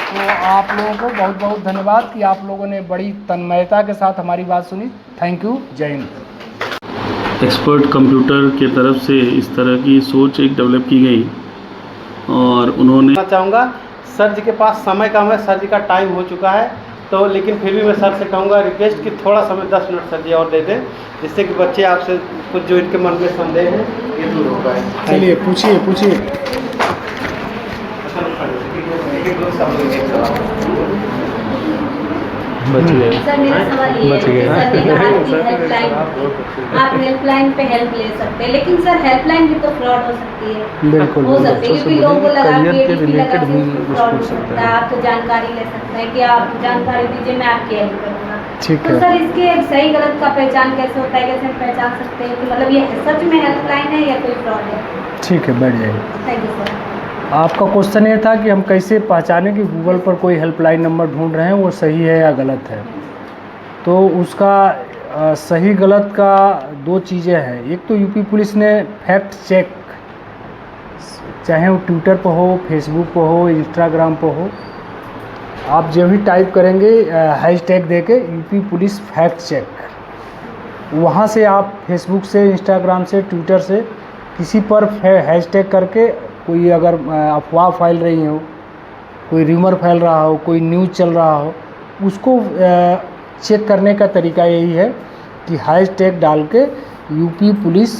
तो आप लोगों को बहुत बहुत धन्यवाद कि आप लोगों ने बड़ी तन्मयता के साथ हमारी बात सुनी। थैंक यू, जय हिंद। एक्सपर्ट कंप्यूटर के तरफ से इस तरह की सोच एक डेवलप की गई और उन्होंने चाहूँगा सर जी के पास समय कम है, सर जी का टाइम हो चुका है, तो लेकिन फिर भी मैं सर से कहूँगा रिक्वेस्ट कि थोड़ा समय 10 मिनट सर जी और दे दें, जिससे कि बच्चे आपसे कुछ जो इनके मन में संदेह है ये दूर हो पाए। चलिए पूछिए पूछिए। बच गए। सर मेरा सवाल ये है बच गए। कि सर ने कहा कि हेल्पलाइन, आप हेल्पलाइन पे हेल्प ले सकते हैं, लेकिन सर हेल्पलाइन भी तो फ्रॉड हो सकती है। बिल्कुल हो सकती है क्योंकि लोगों को लगा करियर के कि ADP लगा related के भी उसको कुछ फ्रॉड हो पूछ सकते सकता हैं। है। आप तो जानकारी ले सकते हैं कि आप जानकारी दीजिए, मैं आपकी हेल्प करूँगा। ठीक तो है। सर इसके सही गलत का पहचान कैसे होता है, कैसे हम पहचान सकते हैं कि मतलब ये सच में हेल्पलाइन है या कोई फ्रॉड है? ठीक है, बैठ जाइए। Thank you sir. आपका क्वेश्चन ये था कि हम कैसे पहचानें कि गूगल पर कोई हेल्पलाइन नंबर ढूंढ रहे हैं वो सही है या गलत है। तो उसका सही गलत का दो चीज़ें हैं। एक तो यूपी पुलिस ने फैक्ट चेक, चाहे वो ट्विटर पर हो, फेसबुक पर हो, इंस्टाग्राम पर हो, आप जो भी टाइप करेंगे हैशटैग देके यूपी पुलिस फैक्ट चेक, वहाँ से आप फेसबुक से, इंस्टाग्राम से, ट्विटर से किसी पर हैशटैग करके कोई अगर अफवाह फैल रही हो, कोई र्यूमर फैल रहा हो, कोई न्यूज़ चल रहा हो, उसको चेक करने का तरीका यही है कि हैशटैग डाल के यूपी पुलिस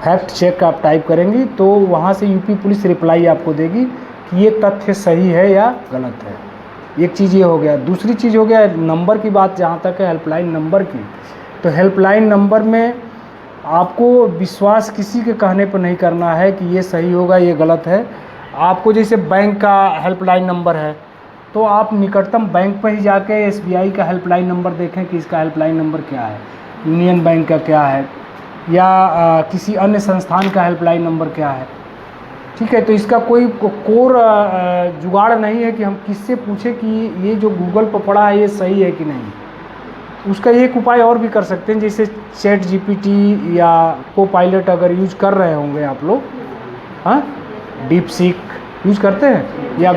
फैक्ट चेक आप टाइप करेंगी तो वहाँ से यूपी पुलिस रिप्लाई आपको देगी कि ये तथ्य सही है या गलत है। एक चीज़ ये हो गया। दूसरी चीज़ हो गया नंबर की बात, जहाँ तक है हेल्पलाइन नंबर की, तो हेल्पलाइन नंबर में आपको विश्वास किसी के कहने पर नहीं करना है कि ये सही होगा ये गलत है। आपको जैसे बैंक का हेल्पलाइन नंबर है तो आप निकटतम बैंक पर ही जाके SBI का हेल्पलाइन नंबर देखें कि इसका हेल्पलाइन नंबर क्या है, यूनियन बैंक का क्या है, या किसी अन्य संस्थान का हेल्पलाइन नंबर क्या है। ठीक है, तो इसका कोई कोर जुगाड़ नहीं है कि हम किससे पूछें कि ये जो गूगल पर पड़ा है ये सही है कि नहीं। उसका एक उपाय और भी कर सकते हैं, जैसे ChatGPT या Copilot अगर यूज कर रहे होंगे आप लोग, हाँ, DeepSeek यूज करते हैं या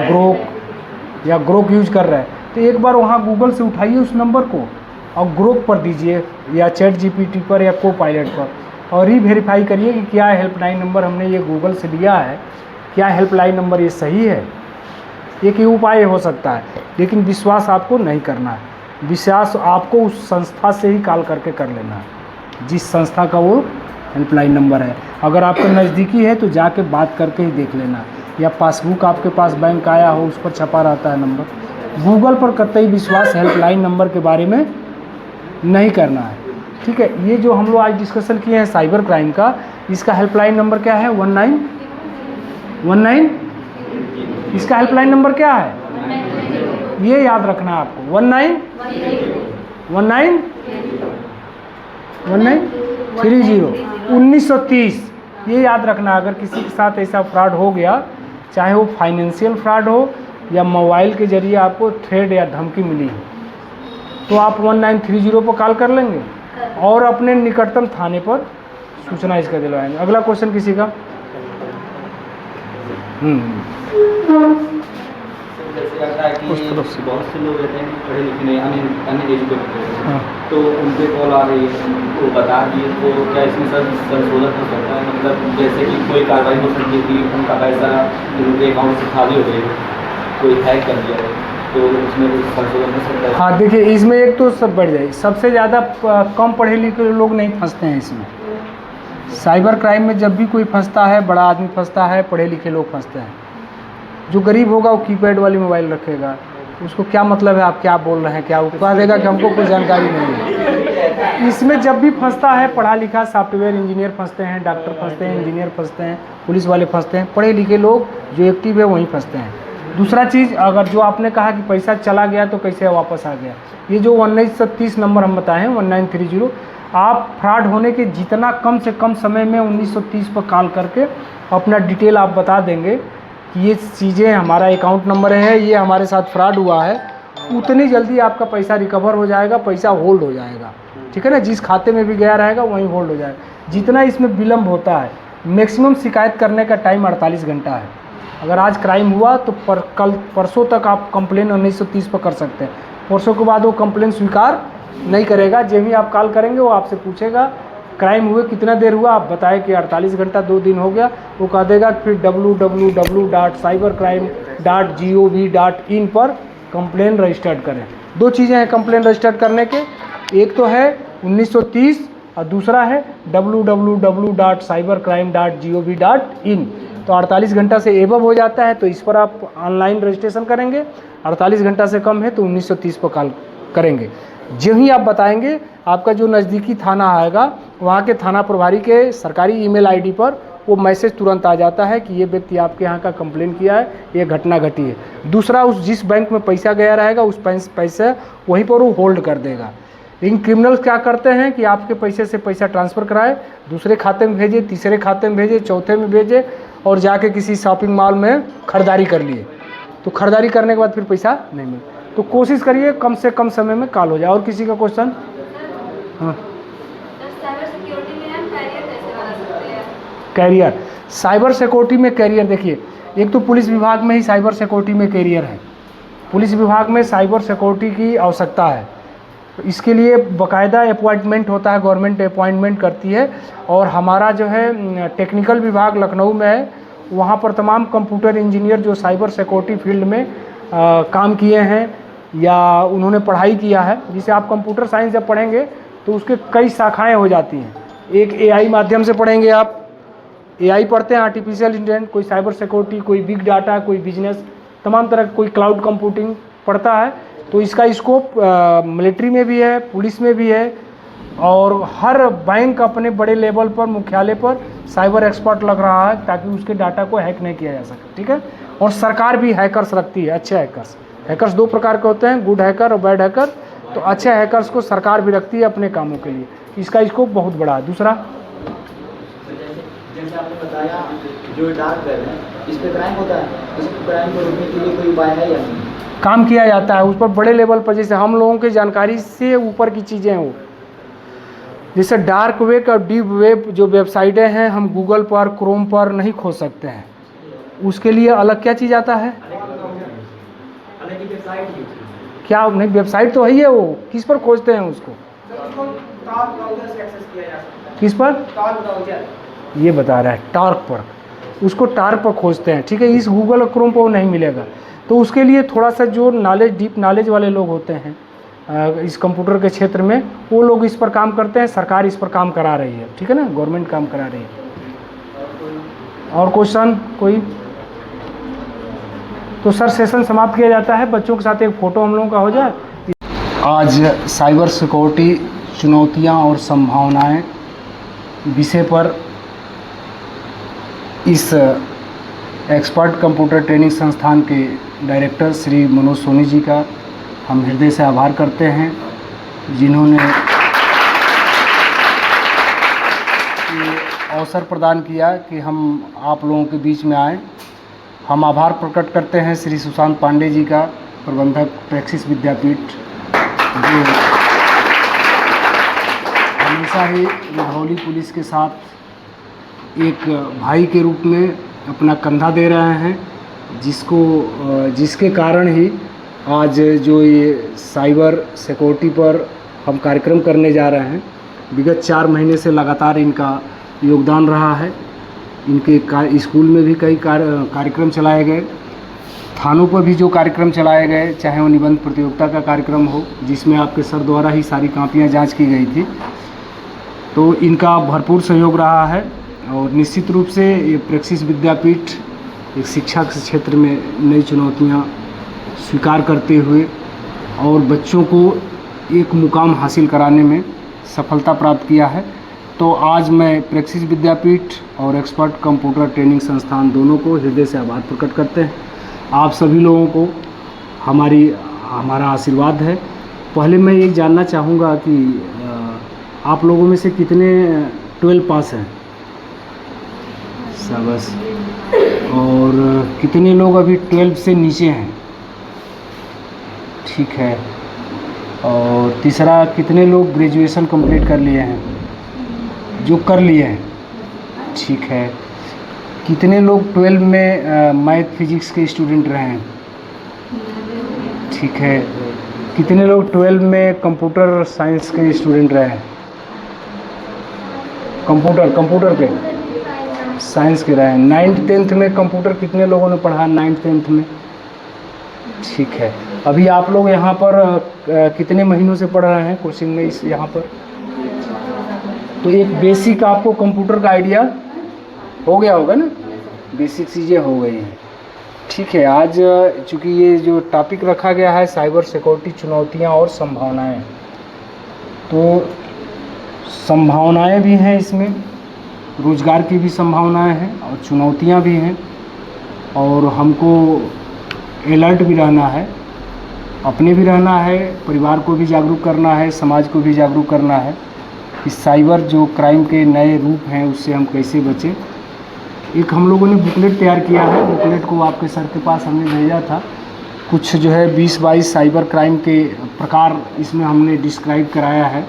ग्रोक यूज कर रहे हैं, तो एक बार वहाँ गूगल से उठाइए उस नंबर को और ग्रोक पर दीजिए या ChatGPT पर या Copilot पर, और ही वेरीफाई करिए कि क्या हेल्पलाइन नंबर हमने ये गूगल से लिया है, क्या हेल्पलाइन नंबर ये सही है। एक ही उपाय हो सकता है, लेकिन विश्वास आपको नहीं करना है। विश्वास आपको उस संस्था से ही कॉल करके कर लेना है जिस संस्था का वो हेल्पलाइन नंबर है। अगर आपका नज़दीकी है तो जाके बात करके ही देख लेना, या पासबुक आपके पास बैंक आया हो उस पर छपा रहता है नंबर। गूगल पर कतई विश्वास हेल्पलाइन नंबर के बारे में नहीं करना है। ठीक है, ये जो हम लोग आज डिस्कशन किए हैं साइबर क्राइम का, इसका हेल्पलाइन नंबर क्या है? 1919। इसका हेल्पलाइन नंबर क्या है ये याद रखना है आपको। 1930 ये याद रखना। अगर किसी के साथ ऐसा फ्रॉड हो गया, चाहे वो फाइनेंशियल फ्रॉड हो या मोबाइल के जरिए आपको थ्रेड या धमकी मिली हो, तो आप 1930 पर कॉल कर लेंगे और अपने निकटतम थाने पर सूचना इसका दिलवाएंगे। अगला क्वेश्चन किसी का? जैसे लगता है कि बहुत से लोग रहते हैं पढ़े लिखे नहीं, अनएजुकेटेड रहते हैं, तो उनके कॉल आ रही है तो बता दिए, तो क्या इसमें संशोधन हो सकता है? मतलब जैसे कि कोई कार्रवाई हो सकती है कि उनका पैसा उनके अकाउंट से खाली हो गई, कोई हैक कर दिया है, तो उसमें कुछ संशोधन हो सकता है? हाँ, देखिए इसमें एक तो सब बढ़ जाए, सबसे ज़्यादा कम पढ़े लिखे लोग नहीं फंसते हैं इसमें। साइबर क्राइम में जब भी कोई फंसता है, बड़ा आदमी फंसता है, पढ़े लिखे लोग फंसते हैं। जो गरीब होगा वो कीपैड वाली मोबाइल रखेगा, उसको क्या मतलब है आप क्या बोल रहे हैं, क्या वो कह देगा कि हमको कोई जानकारी नहीं है। इसमें जब भी फंसता है पढ़ा लिखा, सॉफ्टवेयर इंजीनियर फंसते हैं, डॉक्टर फंसते हैं, इंजीनियर फंसते हैं, पुलिस वाले फंसते हैं, पढ़े लिखे लोग जो एक्टिव है वहीं फंसते हैं। दूसरा चीज़, अगर जो आपने कहा कि पैसा चला गया तो कैसे वापस आ गया, ये जो 1930 नंबर हम बताए हैं 1930, आप फ्रॉड होने के जितना कम से कम समय में 1930 पर कॉल करके अपना डिटेल आप बता देंगे कि ये चीज़ें हमारा अकाउंट नंबर है, ये हमारे साथ फ्रॉड हुआ है, उतनी जल्दी आपका पैसा रिकवर हो जाएगा, पैसा होल्ड हो जाएगा। ठीक है ना, जिस खाते में भी गया रहेगा वहीं होल्ड हो जाएगा। जितना इसमें विलम्ब होता है, मैक्सिमम शिकायत करने का टाइम 48 घंटा है। अगर आज क्राइम हुआ तो कल परसों तक आप कंप्लेन 1930 पर कर सकते हैं। परसों के बाद वो कंप्लेन स्वीकार नहीं करेगा। जब भी आप कॉल करेंगे वो आपसे पूछेगा क्राइम हुए कितना देर हुआ, आप बताएं कि 48 घंटा 2 दिन हो गया, वो कह देगा फिर www.cybercrime cybercrime.gov.in पर कंप्लेन रजिस्टर्ड करें। 2 चीज़ें हैं कंप्लेन रजिस्टर्ड करने के, एक तो है 1930 और दूसरा है www.cybercrime.gov.in। तो 48 घंटा से एबव हो जाता है तो इस पर आप ऑनलाइन रजिस्ट्रेशन करेंगे, 48 घंटा से कम है तो 1930 पर कॉल करेंगे। जो ही आप बताएंगे आपका जो नज़दीकी थाना आएगा वहाँ के थाना प्रभारी के सरकारी ईमेल आईडी पर वो मैसेज तुरंत आ जाता है कि ये व्यक्ति आपके यहाँ का कंप्लेन किया है, ये घटना घटी है। दूसरा, उस जिस बैंक में पैसा गया रहेगा उस पैसे वहीं पर वो होल्ड कर देगा। लेकिन क्रिमिनल्स क्या करते हैं कि आपके पैसे से पैसा ट्रांसफ़र कराए, दूसरे खाते में भेजे, तीसरे खाते में भेजे, चौथे में भेजे और जाके किसी शॉपिंग मॉल में खरीदारी कर लिए, तो खरीदारी करने के बाद फिर पैसा नहीं मिले। तो कोशिश करिए कम से कम समय में कॉल हो जाए। और किसी का क्वेश्चन? हाँ, कैरियर, साइबर सिक्योरिटी में कैरियर देखिए, एक तो पुलिस विभाग में ही साइबर सिक्योरिटी में कैरियर है। पुलिस विभाग में साइबर सिक्योरिटी की आवश्यकता है, इसके लिए बाकायदा अपॉइंटमेंट होता है, गवर्नमेंट अपॉइंटमेंट करती है। और हमारा जो है टेक्निकल विभाग लखनऊ में है, वहाँ पर तमाम कंप्यूटर इंजीनियर जो साइबर सिक्योरिटी फील्ड में काम किए हैं या उन्होंने पढ़ाई किया है, जिसे आप कंप्यूटर साइंस जब पढ़ेंगे तो उसके कई शाखाएँ हो जाती हैं। एक AI माध्यम से पढ़ेंगे, आप AI पढ़ते हैं, आर्टिफिशियल इंटेलिजेंस, कोई साइबर सिक्योरिटी, कोई बिग डाटा, कोई बिजनेस, तमाम तरह कोई क्लाउड कंप्यूटिंग पढ़ता है। तो इसका स्कोप मिलिट्री में भी है, पुलिस में भी है, और हर बैंक अपने बड़े लेवल पर मुख्यालय पर साइबर एक्सपर्ट लग रहा है ताकि उसके डाटा को हैक नहीं किया जा सके, ठीक है। और सरकार भी हैकर्स रखती है, अच्छे हैकर्स। हैकर्स 2 प्रकार के होते हैं, गुड हैकर और बैड हैकर। तो अच्छे हैकर्स को सरकार भी रखती है अपने कामों के लिए, इसका स्कोप बहुत बड़ा है। दूसरा, जैसे आपने बताया जो डार्क वेब है, इस पे क्राइम होता है, इस क्राइम को रोकने के लिए कोई उपाय है या नहीं? काम किया जाता है उस पर बड़े लेवल पर, जैसे हम लोगों की जानकारी से ऊपर की चीज़ें हैं वो, जैसे डार्क वेब और डीप वेब जो वेबसाइटें हैं हम गूगल पर, क्रोम पर नहीं खोज सकते हैं, उसके लिए अलग क्या चीज़ आता है, क्या नहीं, वेबसाइट तो है वो, किस पर खोजते हैं उसको, किस पर, ये बता रहा है टार्क पर, उसको टार्क पर खोजते हैं, ठीक है। इस गूगल और क्रोम पर वो नहीं मिलेगा। तो उसके लिए थोड़ा सा जो नॉलेज, डीप नॉलेज वाले लोग होते हैं इस कंप्यूटर के क्षेत्र में, वो लोग इस पर काम करते हैं। सरकार इस पर काम करा रही है, ठीक है ना, गवर्नमेंट काम करा रही है। और क्वेश्चन कोई? तो सर सेशन समाप्त किया जाता है, बच्चों के साथ एक फ़ोटो हम लोगों का हो जाए। आज साइबर सिक्योरिटी चुनौतियां और संभावनाएं विषय पर इस एक्सपर्ट कंप्यूटर ट्रेनिंग संस्थान के डायरेक्टर श्री मनोज सोनी जी का हम हृदय से आभार करते हैं, जिन्होंने ये अवसर प्रदान किया कि हम आप लोगों के बीच में आएँ। हम आभार प्रकट करते हैं श्री सुशांत पांडे जी का, प्रबंधक प्रेक्सिस विद्यापीठ, जो हमेशा ही रधौली पुलिस के साथ एक भाई के रूप में अपना कंधा दे रहे हैं, जिसके कारण ही आज जो ये साइबर सिक्योरिटी पर हम कार्यक्रम करने जा रहे हैं, विगत 4 महीने से लगातार इनका योगदान रहा है। इनके स्कूल में भी कई कार्यक्रम चलाए गए, थानों पर भी जो कार्यक्रम चलाए गए, चाहे वो निबंध प्रतियोगिता का कार्यक्रम हो जिसमें आपके सर द्वारा ही सारी कापियाँ जांच की गई थी, तो इनका भरपूर सहयोग रहा है। और निश्चित रूप से ये प्रेक्सिस विद्यापीठ एक शिक्षा के क्षेत्र में नई चुनौतियाँ स्वीकार करते हुए और बच्चों को एक मुकाम हासिल कराने में सफलता प्राप्त किया है। तो आज मैं प्रेक्सिस विद्यापीठ और एक्सपर्ट कंप्यूटर ट्रेनिंग संस्थान दोनों को हृदय से आभार प्रकट करते हैं। आप सभी लोगों को हमारा आशीर्वाद है। पहले मैं ये जानना चाहूँगा कि आप लोगों में से कितने 12 पास हैं? बस। और कितने लोग अभी 12 से नीचे हैं? ठीक है। और तीसरा, कितने लोग ग्रेजुएशन कंप्लीट कर लिए हैं? जो कर लिए हैं, ठीक है। कितने लोग 12 में मैथ फिजिक्स के स्टूडेंट रहे हैं? ठीक है। कितने लोग 12 में कंप्यूटर साइंस के स्टूडेंट रहे हैं? कंप्यूटर के साइंस के रहे हैं। 9th 10th में कंप्यूटर कितने लोगों ने पढ़ा? 9th 10th में ठीक है। अभी आप लोग यहाँ पर कितने महीनों से पढ़ रहे हैं कोचिंग में इस यहाँ पर? तो एक बेसिक आपको कंप्यूटर का आइडिया हो गया होगा ना, बेसिक चीज़ें हो गई हैं। ठीक है, आज चूँकि ये जो टॉपिक रखा गया है साइबर सिक्योरिटी चुनौतियाँ और संभावनाएं, तो संभावनाएं भी हैं इसमें, रोज़गार की भी संभावनाएं हैं और चुनौतियां भी हैं, और हमको अलर्ट भी रहना है, अपने भी रहना है, परिवार को भी जागरूक करना है, समाज को भी जागरूक करना है कि साइबर जो क्राइम के नए रूप हैं उससे हम कैसे बचें। एक हम लोगों ने बुकलेट तैयार किया है, बुकलेट को आपके सर के पास हमने भेजा था। कुछ जो है 20-22 साइबर क्राइम के प्रकार इसमें हमने डिस्क्राइब कराया है,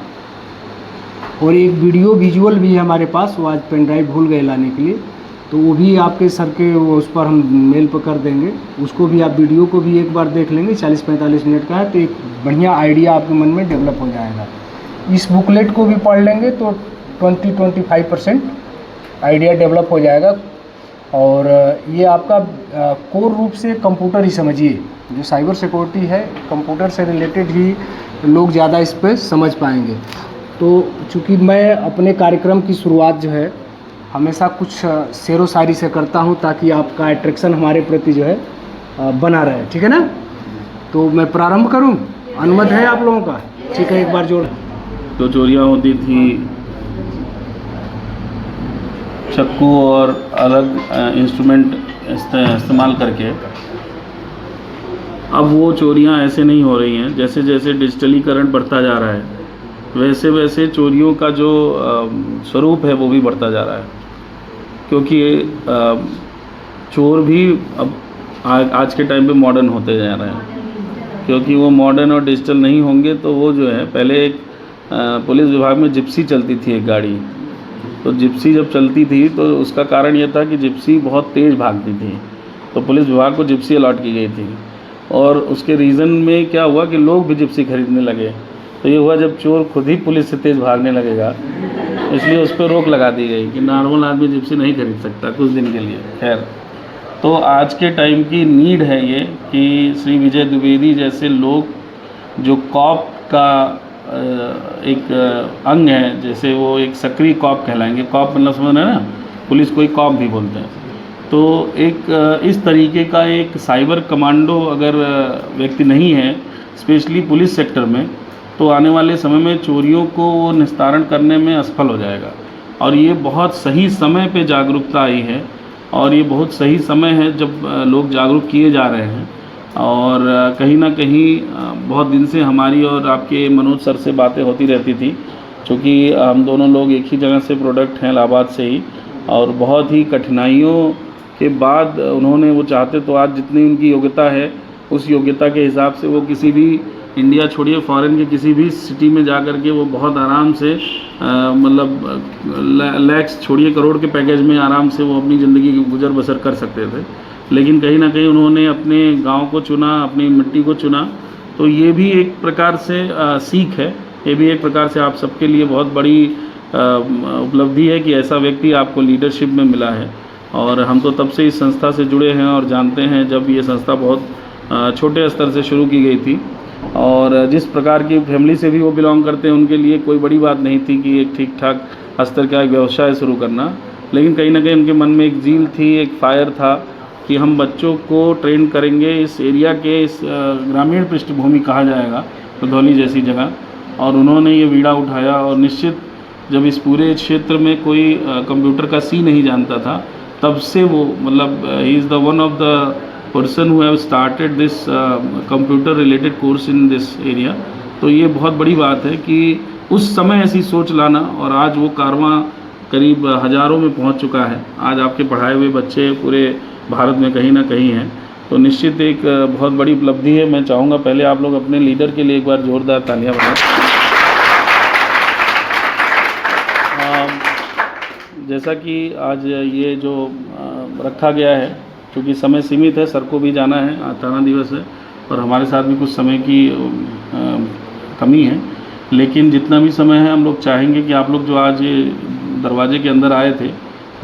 और एक वीडियो विजुअल भी है हमारे पास, वो आज पेन ड्राइव भूल गए लाने के लिए, तो वो भी आपके सर के उस पर हम मेल पर कर देंगे। उसको भी आप वीडियो को भी एक बार देख लेंगे, 40-45 मिनट का है, तो एक बढ़िया आइडिया आपके मन में डेवलप हो जाएगा। इस बुकलेट को भी पढ़ लेंगे तो 20-25% आइडिया डेवलप हो जाएगा। और ये आपका कोर रूप से कंप्यूटर ही समझिए, जो साइबर सिक्योरिटी है कंप्यूटर से रिलेटेड ही लोग ज़्यादा इस पर समझ पाएंगे। तो चूँकि मैं अपने कार्यक्रम की शुरुआत जो है हमेशा कुछ शेरो शायरी से करता हूँ, ताकि आपका अट्रैक्शन हमारे प्रति जो है बना रहे, ठीक है ना? तो मैं प्रारंभ करूँ, अनुमति है आप लोगों का? ठीक है, एक बार जोड़। तो चोरियाँ होती थी चाकू और अलग इंस्ट्रूमेंट इस्तेमाल करके, अब वो चोरियाँ ऐसे नहीं हो रही हैं। जैसे जैसे डिजिटलीकरण बढ़ता जा रहा है, वैसे वैसे चोरियों का जो स्वरूप है वो भी बढ़ता जा रहा है, क्योंकि चोर भी अब आज के टाइम पे मॉडर्न होते जा रहे हैं। क्योंकि वो मॉडर्न और डिजिटल नहीं होंगे तो वो जो है, पहले एक पुलिस विभाग में जिप्सी चलती थी एक गाड़ी, तो जिप्सी जब चलती थी तो उसका कारण ये था कि जिप्सी बहुत तेज़ भागती थी, तो पुलिस विभाग को जिप्सी अलॉट की गई थी। और उसके रीज़न में क्या हुआ कि लोग भी जिप्सी खरीदने लगे, तो ये हुआ जब चोर खुद ही पुलिस से तेज़ भागने लगेगा, इसलिए उस पर रोक लगा दी गई कि नॉर्मल आदमी जिप्सी नहीं खरीद सकता कुछ दिन के लिए। खैर, तो आज के टाइम की नीड है ये कि श्री विजय द्विवेदी जैसे लोग जो कॉप का एक अंग है, जैसे वो एक सक्रिय कॉप कहलाएंगे। कॉप मतलब समझ रहे हैं ना, पुलिस को ही कॉप भी बोलते हैं। तो एक इस तरीके का एक साइबर कमांडो अगर व्यक्ति नहीं है, स्पेशली पुलिस सेक्टर में, तो आने वाले समय में चोरियों को वो निस्तारण करने में असफल हो जाएगा। और ये बहुत सही समय पे जागरूकता आई है, और ये बहुत सही समय है जब लोग जागरूक किए जा रहे हैं। और कहीं ना कहीं बहुत दिन से हमारी और आपके मनोज सर से बातें होती रहती थी, क्योंकि हम दोनों लोग एक ही जगह से प्रोडक्ट हैं, इलाहाबाद से ही, और बहुत ही कठिनाइयों के बाद उन्होंने, वो चाहते तो आज जितनी उनकी योग्यता है उस योग्यता के हिसाब से वो किसी भी, इंडिया छोड़िए फॉरेन के किसी भी सिटी में जा कर के वो बहुत आराम से मतलब लैक्स छोड़िए करोड़ के पैकेज में आराम से वो अपनी ज़िंदगी की गुजर बसर कर सकते थे। लेकिन कहीं ना कहीं उन्होंने अपने गांव को चुना, अपनी मिट्टी को चुना। तो ये भी एक प्रकार से सीख है, ये भी एक प्रकार से आप सबके लिए बहुत बड़ी उपलब्धि है कि ऐसा व्यक्ति आपको लीडरशिप में मिला है। और हम तो तब से इस संस्था से जुड़े हैं और जानते हैं जब ये संस्था बहुत छोटे स्तर से शुरू की गई थी, और जिस प्रकार की फैमिली से भी वो बिलोंग करते हैं उनके लिए कोई बड़ी बात नहीं थी कि एक ठीक ठाक स्तर का एक व्यवसाय शुरू करना। लेकिन कहीं ना कहीं उनके मन में एक जील थी, एक फायर था कि हम बच्चों को ट्रेन करेंगे इस एरिया के, इस ग्रामीण पृष्ठभूमि कहा जाएगा रुधौली जैसी जगह। और उन्होंने ये बीड़ा उठाया, और निश्चित जब इस पूरे क्षेत्र में कोई कंप्यूटर का सी नहीं जानता था, तब से वो मतलब he is the one of the person who have started this computer related course in this area. तो ये बहुत बड़ी बात है कि उस समय ऐसी सोच लाना, और आज वो कारवां करीब हज़ारों में पहुंच चुका है। आज आपके पढ़ाए हुए बच्चे पूरे भारत में कहीं ना कहीं हैं, तो निश्चित एक बहुत बड़ी उपलब्धि है। मैं चाहूँगा पहले आप लोग अपने लीडर के लिए एक बार जोरदार तालियां बजाएं। जैसा कि आज ये जो रखा गया है, क्योंकि समय सीमित है, सर को भी जाना है, थाना दिवस है, और हमारे साथ भी कुछ समय की कमी है। लेकिन जितना भी समय है हम लोग चाहेंगे कि आप लोग जो आज ये दरवाजे के अंदर आए थे,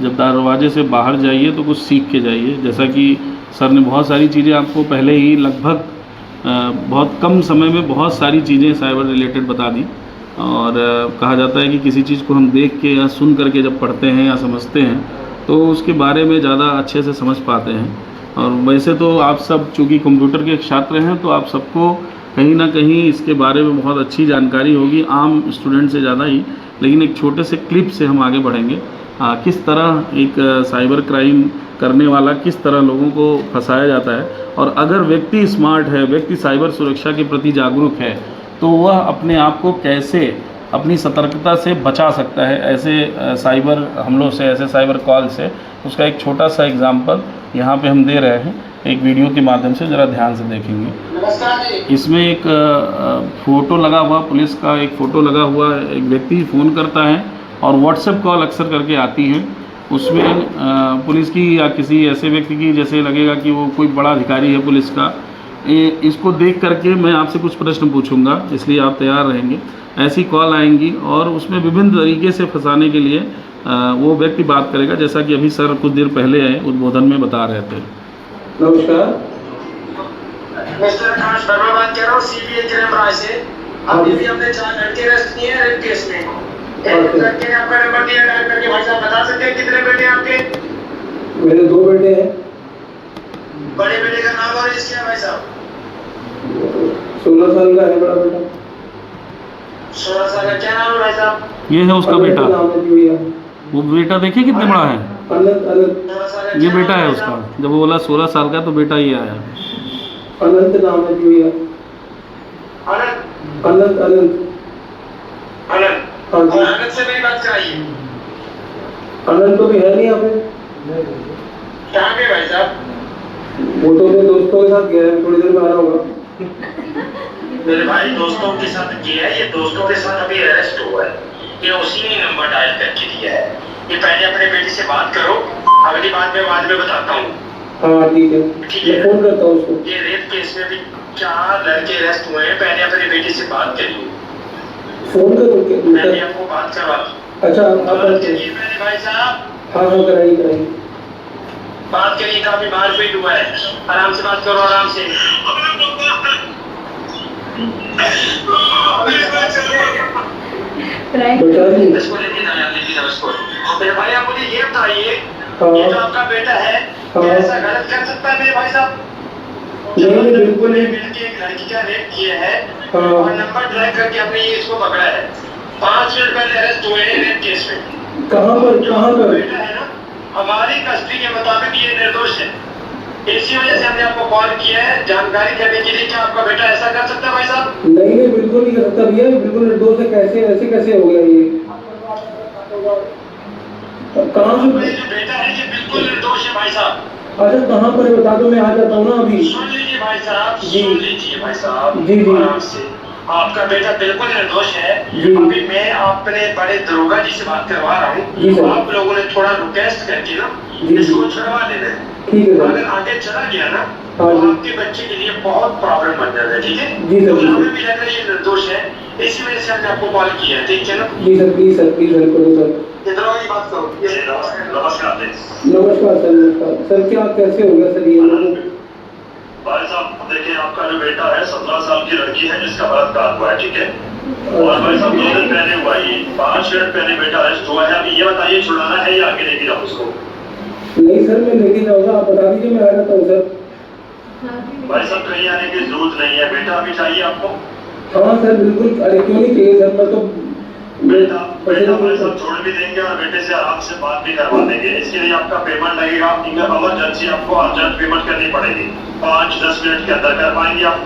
जब दरवाजे से बाहर जाइए तो कुछ सीख के जाइए। जैसा कि सर ने बहुत सारी चीज़ें आपको पहले ही लगभग बहुत कम समय में बहुत सारी चीज़ें साइबर रिलेटेड बता दी। और कहा जाता है कि किसी चीज़ को हम देख के या सुन करके जब पढ़ते हैं या समझते हैं तो उसके बारे में ज़्यादा अच्छे से समझ पाते हैं। और वैसे तो आप सब चूँकि कंप्यूटर के छात्र हैं तो आप सबको कहीं ना कहीं इसके बारे में बहुत अच्छी जानकारी होगी, आम स्टूडेंट से ज़्यादा ही। लेकिन एक छोटे से क्लिप से हम आगे बढ़ेंगे। किस तरह एक साइबर क्राइम करने वाला किस तरह लोगों को फंसाया जाता है, और अगर व्यक्ति स्मार्ट है, व्यक्ति साइबर सुरक्षा के प्रति जागरूक है, तो वह अपने आप को कैसे अपनी सतर्कता से बचा सकता है ऐसे साइबर हमलों से, ऐसे साइबर कॉल से। उसका एक छोटा सा एग्जाम्पल यहाँ पे हम दे रहे हैं एक वीडियो के माध्यम से, ज़रा ध्यान से देखेंगे। इसमें एक फ़ोटो लगा हुआ, पुलिस का एक फ़ोटो लगा हुआ, एक व्यक्ति फ़ोन करता है और व्हाट्सएप कॉल अक्सर करके आती हैं। उसमें पुलिस की या किसी ऐसे व्यक्ति की जैसे लगेगा कि वो कोई बड़ा अधिकारी है पुलिस का। इसको देख करके मैं आपसे कुछ प्रश्न पूछूंगा, इसलिए आप तैयार रहेंगे। ऐसी कॉल आएंगी और उसमें विभिन्न तरीके से फंसाने के लिए वो व्यक्ति बात करेगा, जैसा कि अभी सर कुछ देर पहले उद्बोधन में बता रहे थे। नमस्कार, मिस्टर आकाश वर्मा बात कर रहा हूँ सीबीआई क्राइम ब्रांच से। अभी भी हमने 4 लड़के अरेस्ट किए हैं रेप केस में। एक लड़के ने आपका नंबर दिया, डायल करके भाई साहब बता सकते हैं कितने बेटे हैं आपके? मेरे 2 बेटे हैं। बड़े बेटे का नाम और एज क्या है भाई साहब? 16 साल का है बड़ा बेटा। 16 साल का, क्या नाम है भाई साहब? ये है उसका बेटा। नाम है जुड़िया। वो बेटा देखिए कितने बड़ा है। अनंत ये बेटा है उसका। जब वो बोला 16 साल का तो बेटा ये आया। अनंत नाम है जुड़िया। अनंत अनंत अनंत अनंत हाँ जी। अनंत से मेरी बात कराइए। अनंत तो भी है नहीं यहाँ पे। कहाँ पे भाई साहब? वो तो अपने दोस्तों के साथ गया है, थोड़ी देर में आ रहा होगा। मेरे भाई दोस्तों के साथ किया है, ये दोस्तों के साथ अभी अरेस्ट हुआ है। ये उसी ने नंबर डायल करके दिया है। ये पहले अपने बेटे से बात करो, अगली बात मैं बाद में बताता हूँ। हाँ ठीक है, ठीक है। मैं फोन करता हूँ उसको। ये रेप केस में भी 4 लड़के अरेस्ट हुए हैं। पहले अपने बेटे से बात करिए। फोन करूँ क्या? मैं आपको बात करवा। अच्छा आप बात करिए मेरे भाई साहब। हाँ हाँ कराइए कराइए। बात करिए, काफी मारपीट हुआ है। आराम से बात करो, आराम से। बता दी। इसको लेके जाओ इसको। मेरे भाई आप मुझे ये बताइए, हाँ। ये जो आपका बेटा है, हाँ। क्या ऐसा गलत कर सकता है मेरे भाई साहब? नहीं बिल्कुल नहीं। मिलके एक लड़की का रेप किया है हाँ। और नंबर ट्रैक करके आपने ये इसको पकड़ा है। 5 मिनट पहले अरेस्ट हुए हैं रेप केस में। कहाँ पर? जो कहाँ आपका पर? बेटा है ना, हमारी कस्टडी के मुताबिक ये निर्दोष है। इसी वजह से हमने आपको कॉल किया है जानकारी देने के लिए। क्या आपका बेटा ऐसा कर सकता है भाई साहब? नहीं नहीं बिल्कुल नहीं कर सकता भैया, बिल्कुल निर्दोष है। कैसे ऐसे कैसे हो गया ये? कहाँ आपका ये से? जो बेटा है ये बिल्कुल निर्दोष है भाई साहब। अच्छा कहाँ पर है बता दो, मैं आ जाता हूँ ना अभी। सुन लीजिए भाई साहब, जी। सुन लीजिए भाई साहब, जी, जी। आराम से। आपका बेटा बिल्कुल निर्दोष है। जी। अभी मैं अपने बड़े दरोगा जी से बात करवा रहा जी, सर। हूँ। आप लोगों ने थोड़ा रिक्वेस्ट करके ना जी। इसको छुड़वा लेना है। ठीक है सर। अगर आगे चला गया ना तो हाँ जी। आपके बच्चे के लिए बहुत प्रॉब्लम बन जाता है। ठीक है? जी, सर, तो जी, सर। हमें भी लग रहा है ये निर्दोष है, इसी वजह से हमने आपको कॉल किया है। ठीक है ना? जी सर प्लीज हेल्प करो सर। इधर वाली बात करो। नमस्कार नमस्कार सर। नमस्कार सर, क्या कैसे हो गया सर ये लोग? भाई साहब देखिए, आपका जो बेटा है 17 साल की लड़की है जिसका बलात्कार हुआ है। ठीक है? और भाई साहब 2 दिन पहले हुआ, ये 5 मिनट पहले बेटा अरेस्ट हुआ है। अभी ये बताइए छुड़ाना है या आगे लेके जाओ उसको? नहीं सर मैं लेके जाऊँगा, आप बता दीजिए, मैं आ जाता हूँ सर। भाई साहब कहीं आने की जरूरत नहीं है, बेटा अभी चाहिए आपको? हाँ सर बिल्कुल। अरे क्यों नहीं चाहिए सर, मैं तो बेटा भाई साहब छोड़ भी देंगे और बेटे से आराम से बात भी करवा देंगे। इसके लिए आपका पेमेंट लगेगा। इमरजेंसी आपको अर्जेंट पेमेंट करनी पड़ेगी। 5-10 मिनट के अंदर कर पाएंगे आप?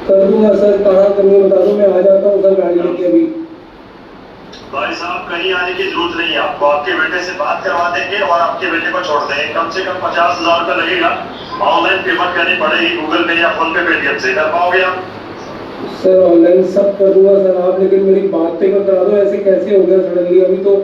कर दूंगा सर। कहाँ करनी बता दो, मैं आ जाता हूँ सर गाड़ी लेके अभी। भाई साहब कहीं आने की जरूरत नहीं है आपको। आपके बेटे से बात करवा देंगे और आपके बेटे को छोड़ देंगे। कम से कम 50,000 रुपये लगेगा। ऑनलाइन पेमेंट करनी पड़ेगी, गूगल पे या फोन पे, पेटीएम से। कर पाओगे आप? सर ऑनलाइन सब कर दूंगा सर आप, लेकिन मेरी बात पे करा दो। ऐसे कैसे हो गया सडनली? अभी तो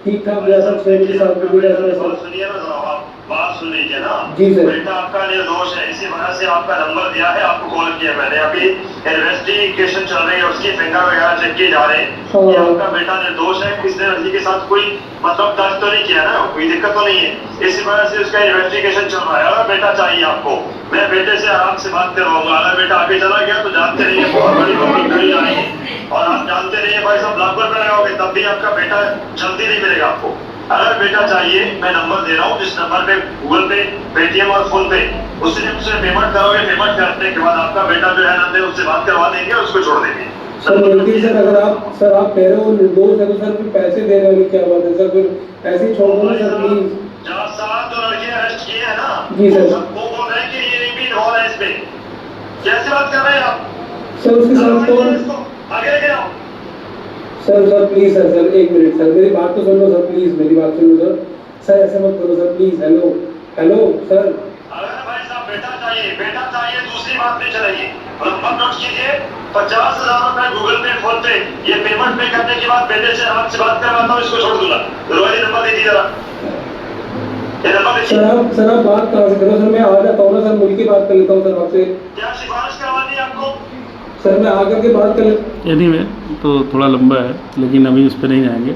ठीक ठाक गया था 6 बजे 7 बजे का। सुनिए ना जरा आप, बात सुन लीजिए ना। जी सर। बेटा आपका निर्दोष है, इसी वजह से आपका नंबर दिया है, आपको कॉल किया मैंने। अभी इन्वेस्टिगेशन चल रही है, उसकी फिंगर वगैरह चेक किए जा रहे हैं कि आपका बेटा निर्दोष है, किसने लड़की के साथ कोई मतलब टच तो नहीं किया ना, कोई दिक्कत तो नहीं है, इसी वजह से उसका इन्वेस्टिगेशन चल रहा है। अगर बेटा चाहिए आपको, मैं बेटे से आराम से बात करवाऊंगा। अगर बेटा आगे चला गया तो जानते रहिए बहुत बड़ी प्रॉब्लम खड़ी आएगी, और आप जानते रहिए भाई साहब ब्लॉक पर लगाओगे तब भी आपका बेटा जल्दी नहीं मिलेगा आपको। अगर बेटा चाहिए, मैं नंबर दे रहा हूँ, जिस नंबर पे गूगल पे, पेटीएम और फोन पे, उससे जब उससे पेमेंट करोगे, पेमेंट करने के बाद आपका बेटा जो है ना, उससे बात करवा देंगे और उसको छोड़ देंगे। सर लेकिन सर अगर आप कह रहे हो निर्दोष है तो सर फिर पैसे देने वाली क्या बात है सर? फिर ऐसे ही छोड़ दो ना सर प्लीज। जहाँ 7 लड़के अरेस्ट किए हैं ना, जी सर। वो बोल रहे हैं कि ये भी इन्वॉल्व है इसमें। कैसे बात कर रहे हैं आप? सर उसके साथ तो आगे लेके आओ। सर प्लीज सर एक मिनट सर, मेरी बात तो सुन लो सर, प्लीज मेरी बात सुन लो सर ऐसे मत करो सर प्लीज। Hello sir. अगर भाई साहब बेटा चाहिए, दूसरी बात नहीं चलेगी। नंबर नोट कीजिए, 50,000 रुपए गूगल पे, फोन पे, ये पेमेंट पे करने के बाद बेटे से आपसे बात करवाता हूँ, इसको छोड़ दूंगा। रोहित नंबर दीजिए जरा, ये नंबर दीजिए। सर आप बात कहाँ से करो सर? मैं आ जाता हूँ ना सर, मिल के बात कर लेता हूँ सर आपसे। क्या सिफारिश करवानी है आपको? सर मैं आकर के बात कर लेता। एनीवे तो थोड़ा लंबा है, लेकिन अभी इस पर नहीं जाएंगे।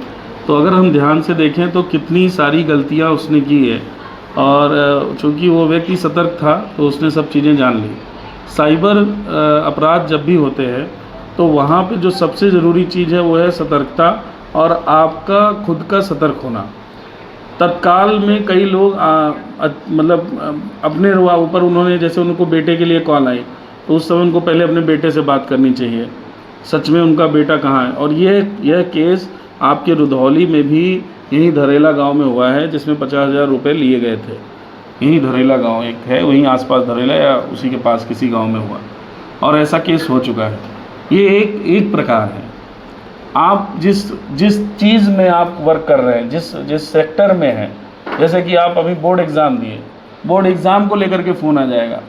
तो अगर हम ध्यान से देखें तो कितनी सारी गलतियां उसने की है, और चूँकि वो व्यक्ति सतर्क था तो उसने सब चीज़ें जान ली। साइबर अपराध जब भी होते हैं तो वहाँ पे जो सबसे ज़रूरी चीज़ है वो है सतर्कता, और आपका खुद का सतर्क होना। तत्काल में कई लोग अपने ऊपर उन्होंने, जैसे उनको बेटे के लिए कॉल आई तो उस समय उनको पहले अपने बेटे से बात करनी चाहिए, सच में उनका बेटा कहाँ है। और यह केस आपके रुधौली में भी यहीं धरेला गांव में हुआ है, जिसमें 50,000 रुपये लिए गए थे। यहीं धरेला गांव एक है, वहीं आसपास धरेला या उसी के पास किसी गांव में हुआ, और ऐसा केस हो चुका है। ये एक प्रकार है। आप जिस चीज़ में आप वर्क कर रहे हैं, जिस सेक्टर में हैं, जैसे कि आप अभी बोर्ड एग्ज़ाम दिए, बोर्ड एग्ज़ाम को लेकर के फ़ोन आ जाएगा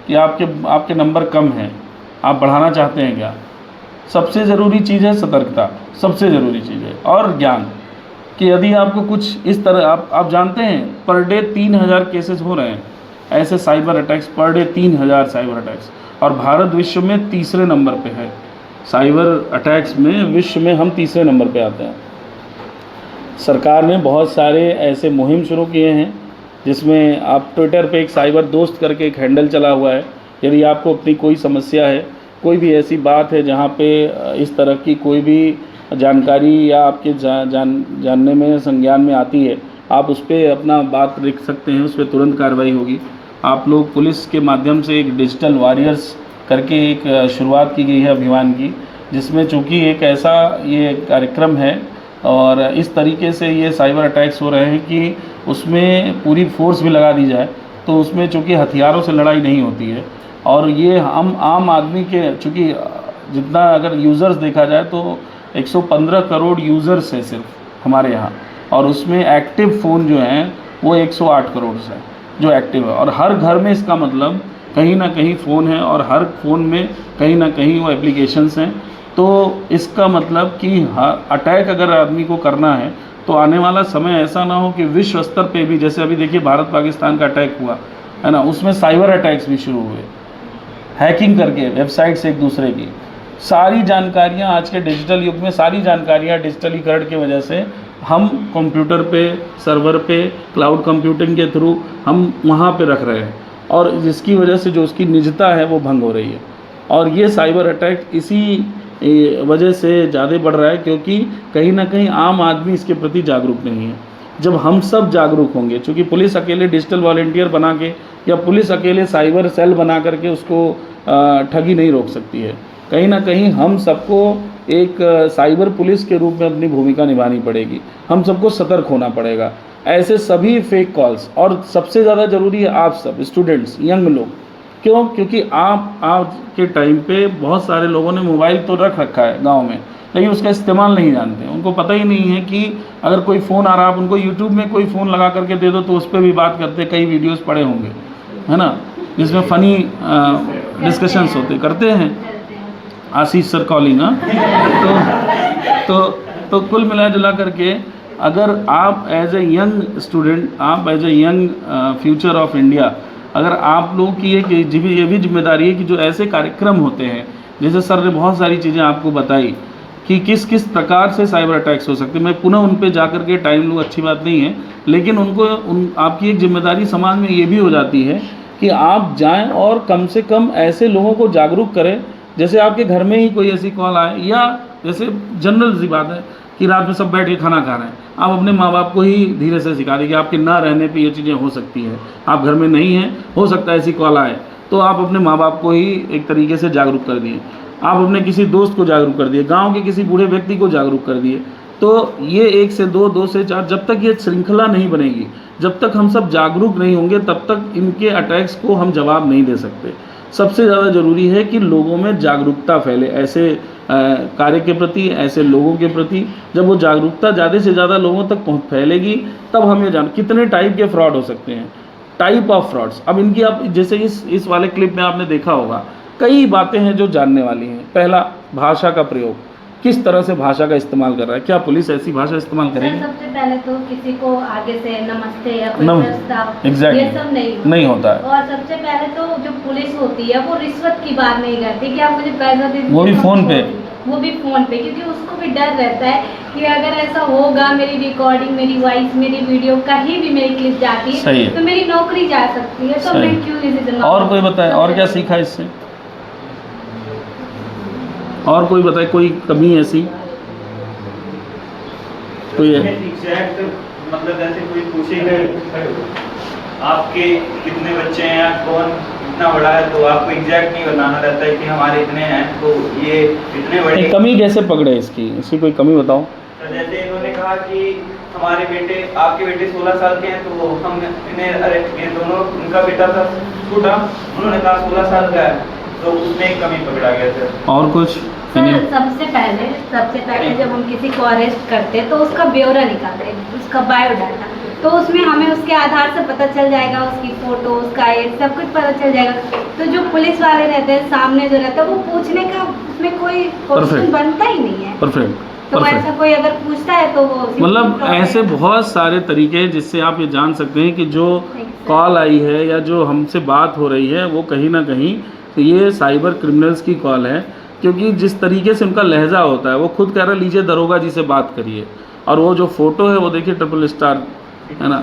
कि आपके नंबर कम हैं, आप बढ़ाना चाहते हैं क्या। सबसे ज़रूरी चीज़ है सतर्कता, सबसे ज़रूरी चीज़ है, और ज्ञान कि यदि आपको कुछ इस तरह आप जानते हैं पर डे 3,000 केसेस हो रहे हैं ऐसे cyber attacks, per day 3,000 cyber attacks, और भारत विश्व में तीसरे नंबर पे है साइबर अटैक्स में। विश्व में हम तीसरे नंबर पे आते हैं। सरकार ने बहुत सारे ऐसे मुहिम शुरू किए हैं, जिसमें आप ट्विटर पे एक साइबर दोस्त करके एक हैंडल चला हुआ है। यदि आपको अपनी कोई समस्या है, कोई भी ऐसी बात है जहाँ पे इस तरह की कोई भी जानकारी या आपके जानने में संज्ञान में आती है, आप उस पर अपना बात लिख सकते हैं, उस पर तुरंत कार्रवाई होगी। आप लोग पुलिस के माध्यम से एक डिजिटल वॉरियर्स करके एक शुरुआत की गई है अभियान की, जिसमें चूँकि एक ऐसा ये कार्यक्रम है और इस तरीके से ये साइबर अटैक्स हो रहे हैं कि उसमें पूरी फोर्स भी लगा दी जाए, तो उसमें चूँकि हथियारों से लड़ाई नहीं होती है। और ये हम आम आदमी के, चूँकि जितना अगर यूज़र्स देखा जाए तो 115 करोड़ यूज़र्स है सिर्फ हमारे यहाँ, और उसमें एक्टिव फ़ोन जो हैं वो 108 करोड़ है जो एक्टिव है। और हर घर में इसका मतलब कहीं ना कहीं फ़ोन है, और हर फ़ोन में कहीं ना कहीं वो एप्लीकेशंस हैं। तो इसका मतलब कि अटैक अगर आदमी को करना है तो आने वाला समय ऐसा ना हो कि विश्व स्तर पे भी, जैसे अभी देखिए भारत पाकिस्तान का अटैक हुआ है ना, उसमें साइबर अटैक्स भी शुरू हुए, हैकिंग करके वेबसाइट से एक दूसरे की सारी जानकारियां। आज के डिजिटल युग में सारी जानकारियां डिजिटलीकरण की वजह से हम कंप्यूटर पे, सर्वर पे, क्लाउड कंप्यूटिंग के थ्रू हम वहाँ पे रख रहे हैं, और जिसकी वजह से जो उसकी निजता है वो भंग हो रही है। और ये साइबर अटैक इसी वजह से ज़्यादा बढ़ रहा है, क्योंकि कहीं ना कहीं आम आदमी इसके प्रति जागरूक नहीं है। जब हम सब जागरूक होंगे, क्योंकि पुलिस अकेले डिजिटल वॉलंटियर बना के या पुलिस अकेले साइबर सेल बना करके उसको ठगी नहीं रोक सकती है। कहीं ना कहीं हम सबको एक साइबर पुलिस के रूप में अपनी भूमिका निभानी पड़ेगी, हम सबको सतर्क होना पड़ेगा ऐसे सभी फेक कॉल्स। और सबसे ज़्यादा ज़रूरी है आप सब स्टूडेंट्स, यंग लोग। क्यों? क्योंकि आप आज के टाइम पे बहुत सारे लोगों ने मोबाइल तो रख रखा है गांव में, लेकिन उसका इस्तेमाल नहीं जानते। उनको पता ही नहीं है कि अगर कोई फ़ोन आ रहा, आप उनको यूट्यूब में कोई फ़ोन लगा करके दे दो तो उस पर भी बात करते, कई वीडियोस पड़े होंगे, है ना, जिसमें फ़नी डिस्कशंस करते हैं। Ashish sir calling. तो कुल मिला जुला करके अगर आप एज ए यंग स्टूडेंट, आप as a young future of India, अगर आप लोगों की ये भी जिम्मेदारी है कि जो ऐसे कार्यक्रम होते हैं, जैसे सर ने बहुत सारी चीज़ें आपको बताई कि किस किस प्रकार से साइबर अटैक्स हो सकते हैं, मैं पुनः उन पे जा कर के टाइम लूँ अच्छी बात नहीं है, लेकिन आपकी एक जिम्मेदारी समाज में ये भी हो जाती है कि आप जाएं और कम से कम ऐसे लोगों को जागरूक करें, जैसे आपके घर में ही कोई ऐसी कॉल आए, या जैसे जनरल सी बात है कि रात में सब बैठ के खाना खा रहे हैं, आप अपने माँ बाप को ही धीरे से सिखा दें कि आपके ना रहने पे ये चीज़ें हो सकती है, आप घर में नहीं हैं, हो सकता है ऐसी कॉल आए, तो आप अपने माँ बाप को ही एक तरीके से जागरूक कर दिए, आप अपने किसी दोस्त को जागरूक कर दिए, गांव के किसी बूढ़े व्यक्ति को जागरूक कर दिए। तो ये 1 से 2, 2 से 4, जब तक ये श्रृंखला नहीं बनेगी, जब तक हम सब जागरूक नहीं होंगे, तब तक इनके अटैक्स को हम जवाब नहीं दे सकते। सबसे ज़्यादा ज़रूरी है कि लोगों में जागरूकता फैले ऐसे कार्य के प्रति, ऐसे लोगों के प्रति। जब वो जागरूकता ज़्यादा से ज़्यादा लोगों तक फैलेगी, तब हम ये जान कितने टाइप के फ्रॉड हो सकते हैं, टाइप ऑफ फ्रॉड्स। अब इनकी आप जैसे इस वाले क्लिप में आपने देखा होगा, कई बातें हैं जो जानने वाली हैं। पहला, भाषा का प्रयोग, किस तरह से भाषा का इस्तेमाल कर रहा है, क्या पुलिस ऐसी भाषा इस्तेमाल करेगी? सबसे पहले तो किसी को आगे से नमस्ते या कोई प्रस्ताव, Exactly. ये सब नहीं होता है। और सबसे पहले तो जो पुलिस होती है वो रिश्वत की बात नहीं करती कि आप मुझे पैसा दे दीजिए, वो भी फ़ोन पे, वो भी फ़ोन पे, क्योंकि उसको भी डर रहता है कि अगर ऐसा होगा, मेरी रिकॉर्डिंग, मेरी वॉइस, मेरी वीडियो, कहीं भी मेरी क्लिप जाती है तो मेरी नौकरी जा सकती है, तो मैं क्यों इसे। और कोई बताए, और क्या सीखा इससे? और कोई बताए, कोई कमी ऐसी कोई है? एग्जैक्ट मतलब जैसे कोई पूछेगा आपके कितने बच्चे हैं या कौन इतना बड़ा है, तो आपको एग्जैक्ट नहीं बताना रहता है कि हमारे इतने हैं, तो ये इतने बड़े। कमी कैसे पकड़े इसकी कोई कमी बताओ। तो जैसे इन्होंने कहा कि हमारे बेटे, आपके बेटे 16 साल के हैं, तो हम इन्हें अरेस्ट किए, दोनों, उनका बेटा था छोटा, उन्होंने कहा 16 साल का है, तो उसमें एक कमी पकड़ा गया सर। और कुछ? सर सबसे पहले जब हम किसी को अरेस्ट करते हैं तो उसका ब्यौरा निकालते हैं, उसका बायोडाटा, तो उसमें हमें उसके आधार से पता चल जाएगा, उसकी फ़ोटो, उसका एज, सब कुछ पता चल जाएगा। तो जो पुलिस वाले रहते हैं सामने जो रहता है, वो पूछने का उसमें कोई क्वेश्चन बनता ही नहीं है। तो ऐसा कोई अगर पूछता है तो वो मतलब ऐसे बहुत सारे तरीके हैं जिससे आप ये जान सकते हैं कि जो कॉल आई है या जो हमसे बात हो रही है वो कहीं ना कहीं ये साइबर क्रिमिनल्स की कॉल है, क्योंकि जिस तरीके से उनका लहजा होता है, वो खुद कह रहा है लीजिए दरोगा जी से बात करिए, और वो जो फ़ोटो है वो देखिए ट्रिपल स्टार है ना,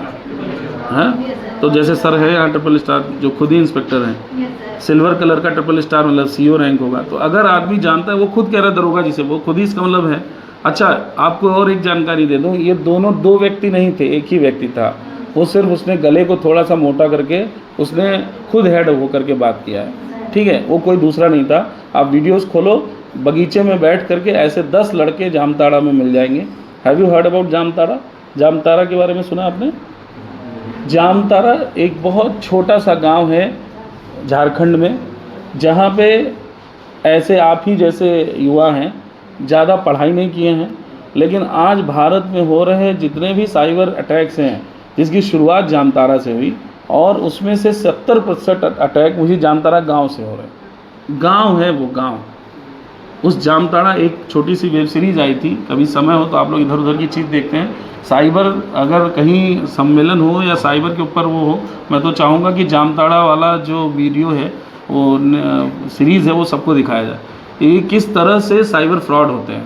है तो जैसे सर है यहाँ ट्रिपल स्टार, जो खुद ही इंस्पेक्टर हैं, सिल्वर कलर का ट्रिपल स्टार मतलब CO रैंक होगा। तो अगर आदमी जानता है, वो खुद कह रहा है दरोगा जी से, वो खुद ही इसका मतलब है। अच्छा, आपको और एक जानकारी दे दूँ, ये दोनों 2 व्यक्ति नहीं थे, एक ही व्यक्ति था। वो सिर्फ उसने गले को थोड़ा सा मोटा करके उसने खुद हेड होकर के बात किया है, ठीक है, वो कोई दूसरा नहीं था। आप वीडियोस खोलो, बगीचे में बैठ करके ऐसे 10 लड़के जामताड़ा में मिल जाएंगे। Have you heard about Jamtara? Jamtara के बारे में सुना आपने? जामताड़ा एक बहुत छोटा सा गांव है झारखंड में, जहां पे ऐसे आप ही जैसे युवा हैं, ज़्यादा पढ़ाई नहीं किए हैं, लेकिन आज भारत में हो रहे जितने भी साइबर अटैक्स हैं, जिसकी शुरुआत जामताड़ा से हुई, और उसमें से 70% अटैक मुझे जामताड़ा गांव से हो रहे हैं। गांव है वो गांव। उस जामताड़ा एक छोटी सी वेब सीरीज़ आई थी, कभी समय हो तो आप लोग इधर उधर की चीज़ देखते हैं। साइबर अगर कहीं सम्मेलन हो या साइबर के ऊपर वो हो, मैं तो चाहूँगा कि जामताड़ा वाला जो वीडियो है, वो सीरीज़ है, वो सबको दिखाया जाए कि किस तरह से साइबर फ्रॉड होते हैं।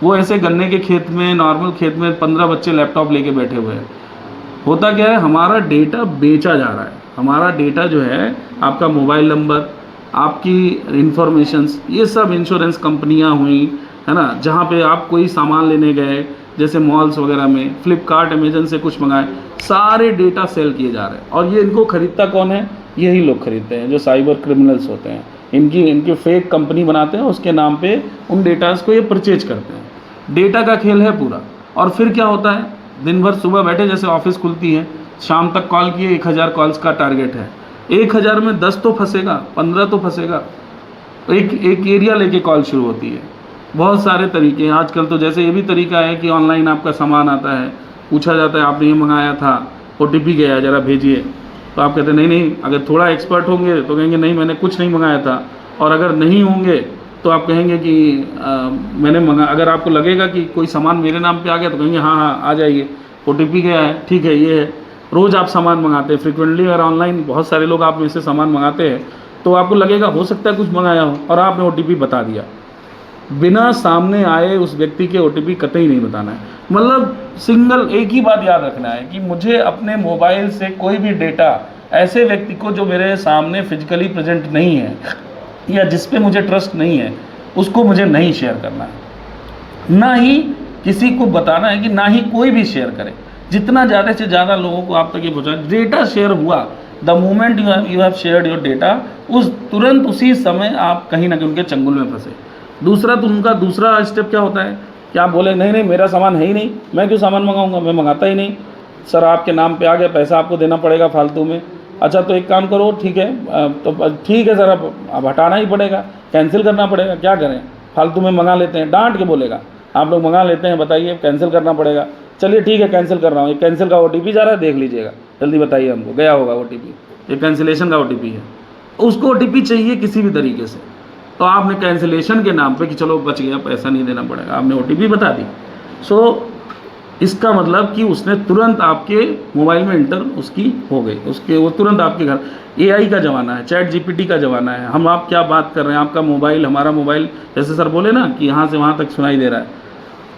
वो ऐसे गन्ने के खेत में, नॉर्मल खेत में 15 बच्चे लैपटॉप लेके बैठे हुए हैं। होता क्या है, हमारा डेटा बेचा जा रहा है। हमारा डेटा जो है, आपका मोबाइल नंबर, आपकी इन्फॉर्मेशंस, ये सब इंश्योरेंस कंपनियां हुई है ना, जहाँ पे आप कोई सामान लेने गए, जैसे मॉल्स वगैरह में, फ्लिपकार्ट, अमेजन से कुछ मंगाए, सारे डेटा सेल किए जा रहे हैं। और ये इनको खरीदता कौन है? यही लोग खरीदते हैं जो साइबर क्रिमिनल्स होते हैं। इनकी फेक कंपनी बनाते हैं, उसके नाम पे उन डेटास को ये परचेज करते हैं। डेटा का खेल है पूरा। और फिर क्या होता है, दिन भर सुबह बैठे, जैसे ऑफिस खुलती है, शाम तक कॉल किए, 1000 कॉल्स का टारगेट है। 1000 में 10 तो फंसेगा, 15 तो फंसेगा। एक एरिया लेके कॉल शुरू होती है। बहुत सारे तरीके हैं आजकल। तो जैसे ये भी तरीका है कि ऑनलाइन आपका सामान आता है, पूछा जाता है आपने ये मंगाया था, OTP गया, ज़रा भेजिए। तो आप कहते हैं नहीं, अगर थोड़ा एक्सपर्ट होंगे तो कहेंगे नहीं, मैंने कुछ नहीं मंगाया था। और अगर नहीं होंगे तो आप कहेंगे कि मैंने मंगा, अगर आपको लगेगा कि कोई सामान मेरे नाम पे आ गया तो कहेंगे हाँ हाँ आ जाइए, OTP गया है, ठीक है ये है। रोज़ आप सामान मंगाते हैं फ्रिक्वेंटली, अगर ऑनलाइन बहुत सारे लोग आप में से सामान मंगाते हैं तो आपको लगेगा हो सकता है कुछ मंगाया हो और आपने OTP बता दिया। बिना सामने आए उस व्यक्ति के OTP कतई नहीं बताना है। मतलब सिंगल एक ही बात याद रखना है कि मुझे अपने मोबाइल से कोई भी डेटा ऐसे व्यक्ति को जो मेरे सामने फिजिकली प्रेजेंट नहीं है या जिस पे मुझे ट्रस्ट नहीं है उसको मुझे नहीं शेयर करना है, ना ही किसी को बताना है कि ना ही कोई भी शेयर करे। जितना ज़्यादा से ज़्यादा लोगों को आप तक ये पहुँचा, डेटा शेयर हुआ, the moment you have shared your data, उस तुरंत उसी समय आप कहीं ना कहीं उनके चंगुल में फंसे। दूसरा तो उनका दूसरा स्टेप क्या होता है कि आप बोले नहीं नहीं मेरा सामान है ही नहीं, मैं क्यों सामान मंगाऊंगा, मैं मंगाता ही नहीं, सर आपके नाम पे आ गया, पैसा आपको देना पड़ेगा फालतू में। अच्छा तो एक काम करो, ठीक है तो ठीक है सर अब हटाना ही पड़ेगा, कैंसिल करना पड़ेगा, क्या करें फालतू में मंगा लेते हैं, डांट के बोलेगा आप लोग मंगा लेते हैं, बताइए कैंसिल करना पड़ेगा, चलिए ठीक है कैंसिल कर रहा हूँ, ये कैंसिल का OTP जा रहा है, देख लीजिएगा जल्दी बताइए हमको, गया होगा OTP, ये कैंसिलेशन का OTP है, उसको OTP चाहिए किसी भी तरीके से। तो आपने कैंसिलेशन के नाम पे कि चलो बच गया, पैसा नहीं देना पड़ेगा, आपने OTP बता दी। सो इसका मतलब कि उसने तुरंत आपके मोबाइल में इंटर उसकी हो गई, उसके वो तुरंत आपके घर। AI का ज़माना है, ChatGPT का ज़माना है, हम आप क्या बात कर रहे हैं, आपका मोबाइल हमारा मोबाइल, जैसे सर बोले ना कि यहाँ से वहाँ तक सुनाई दे रहा है,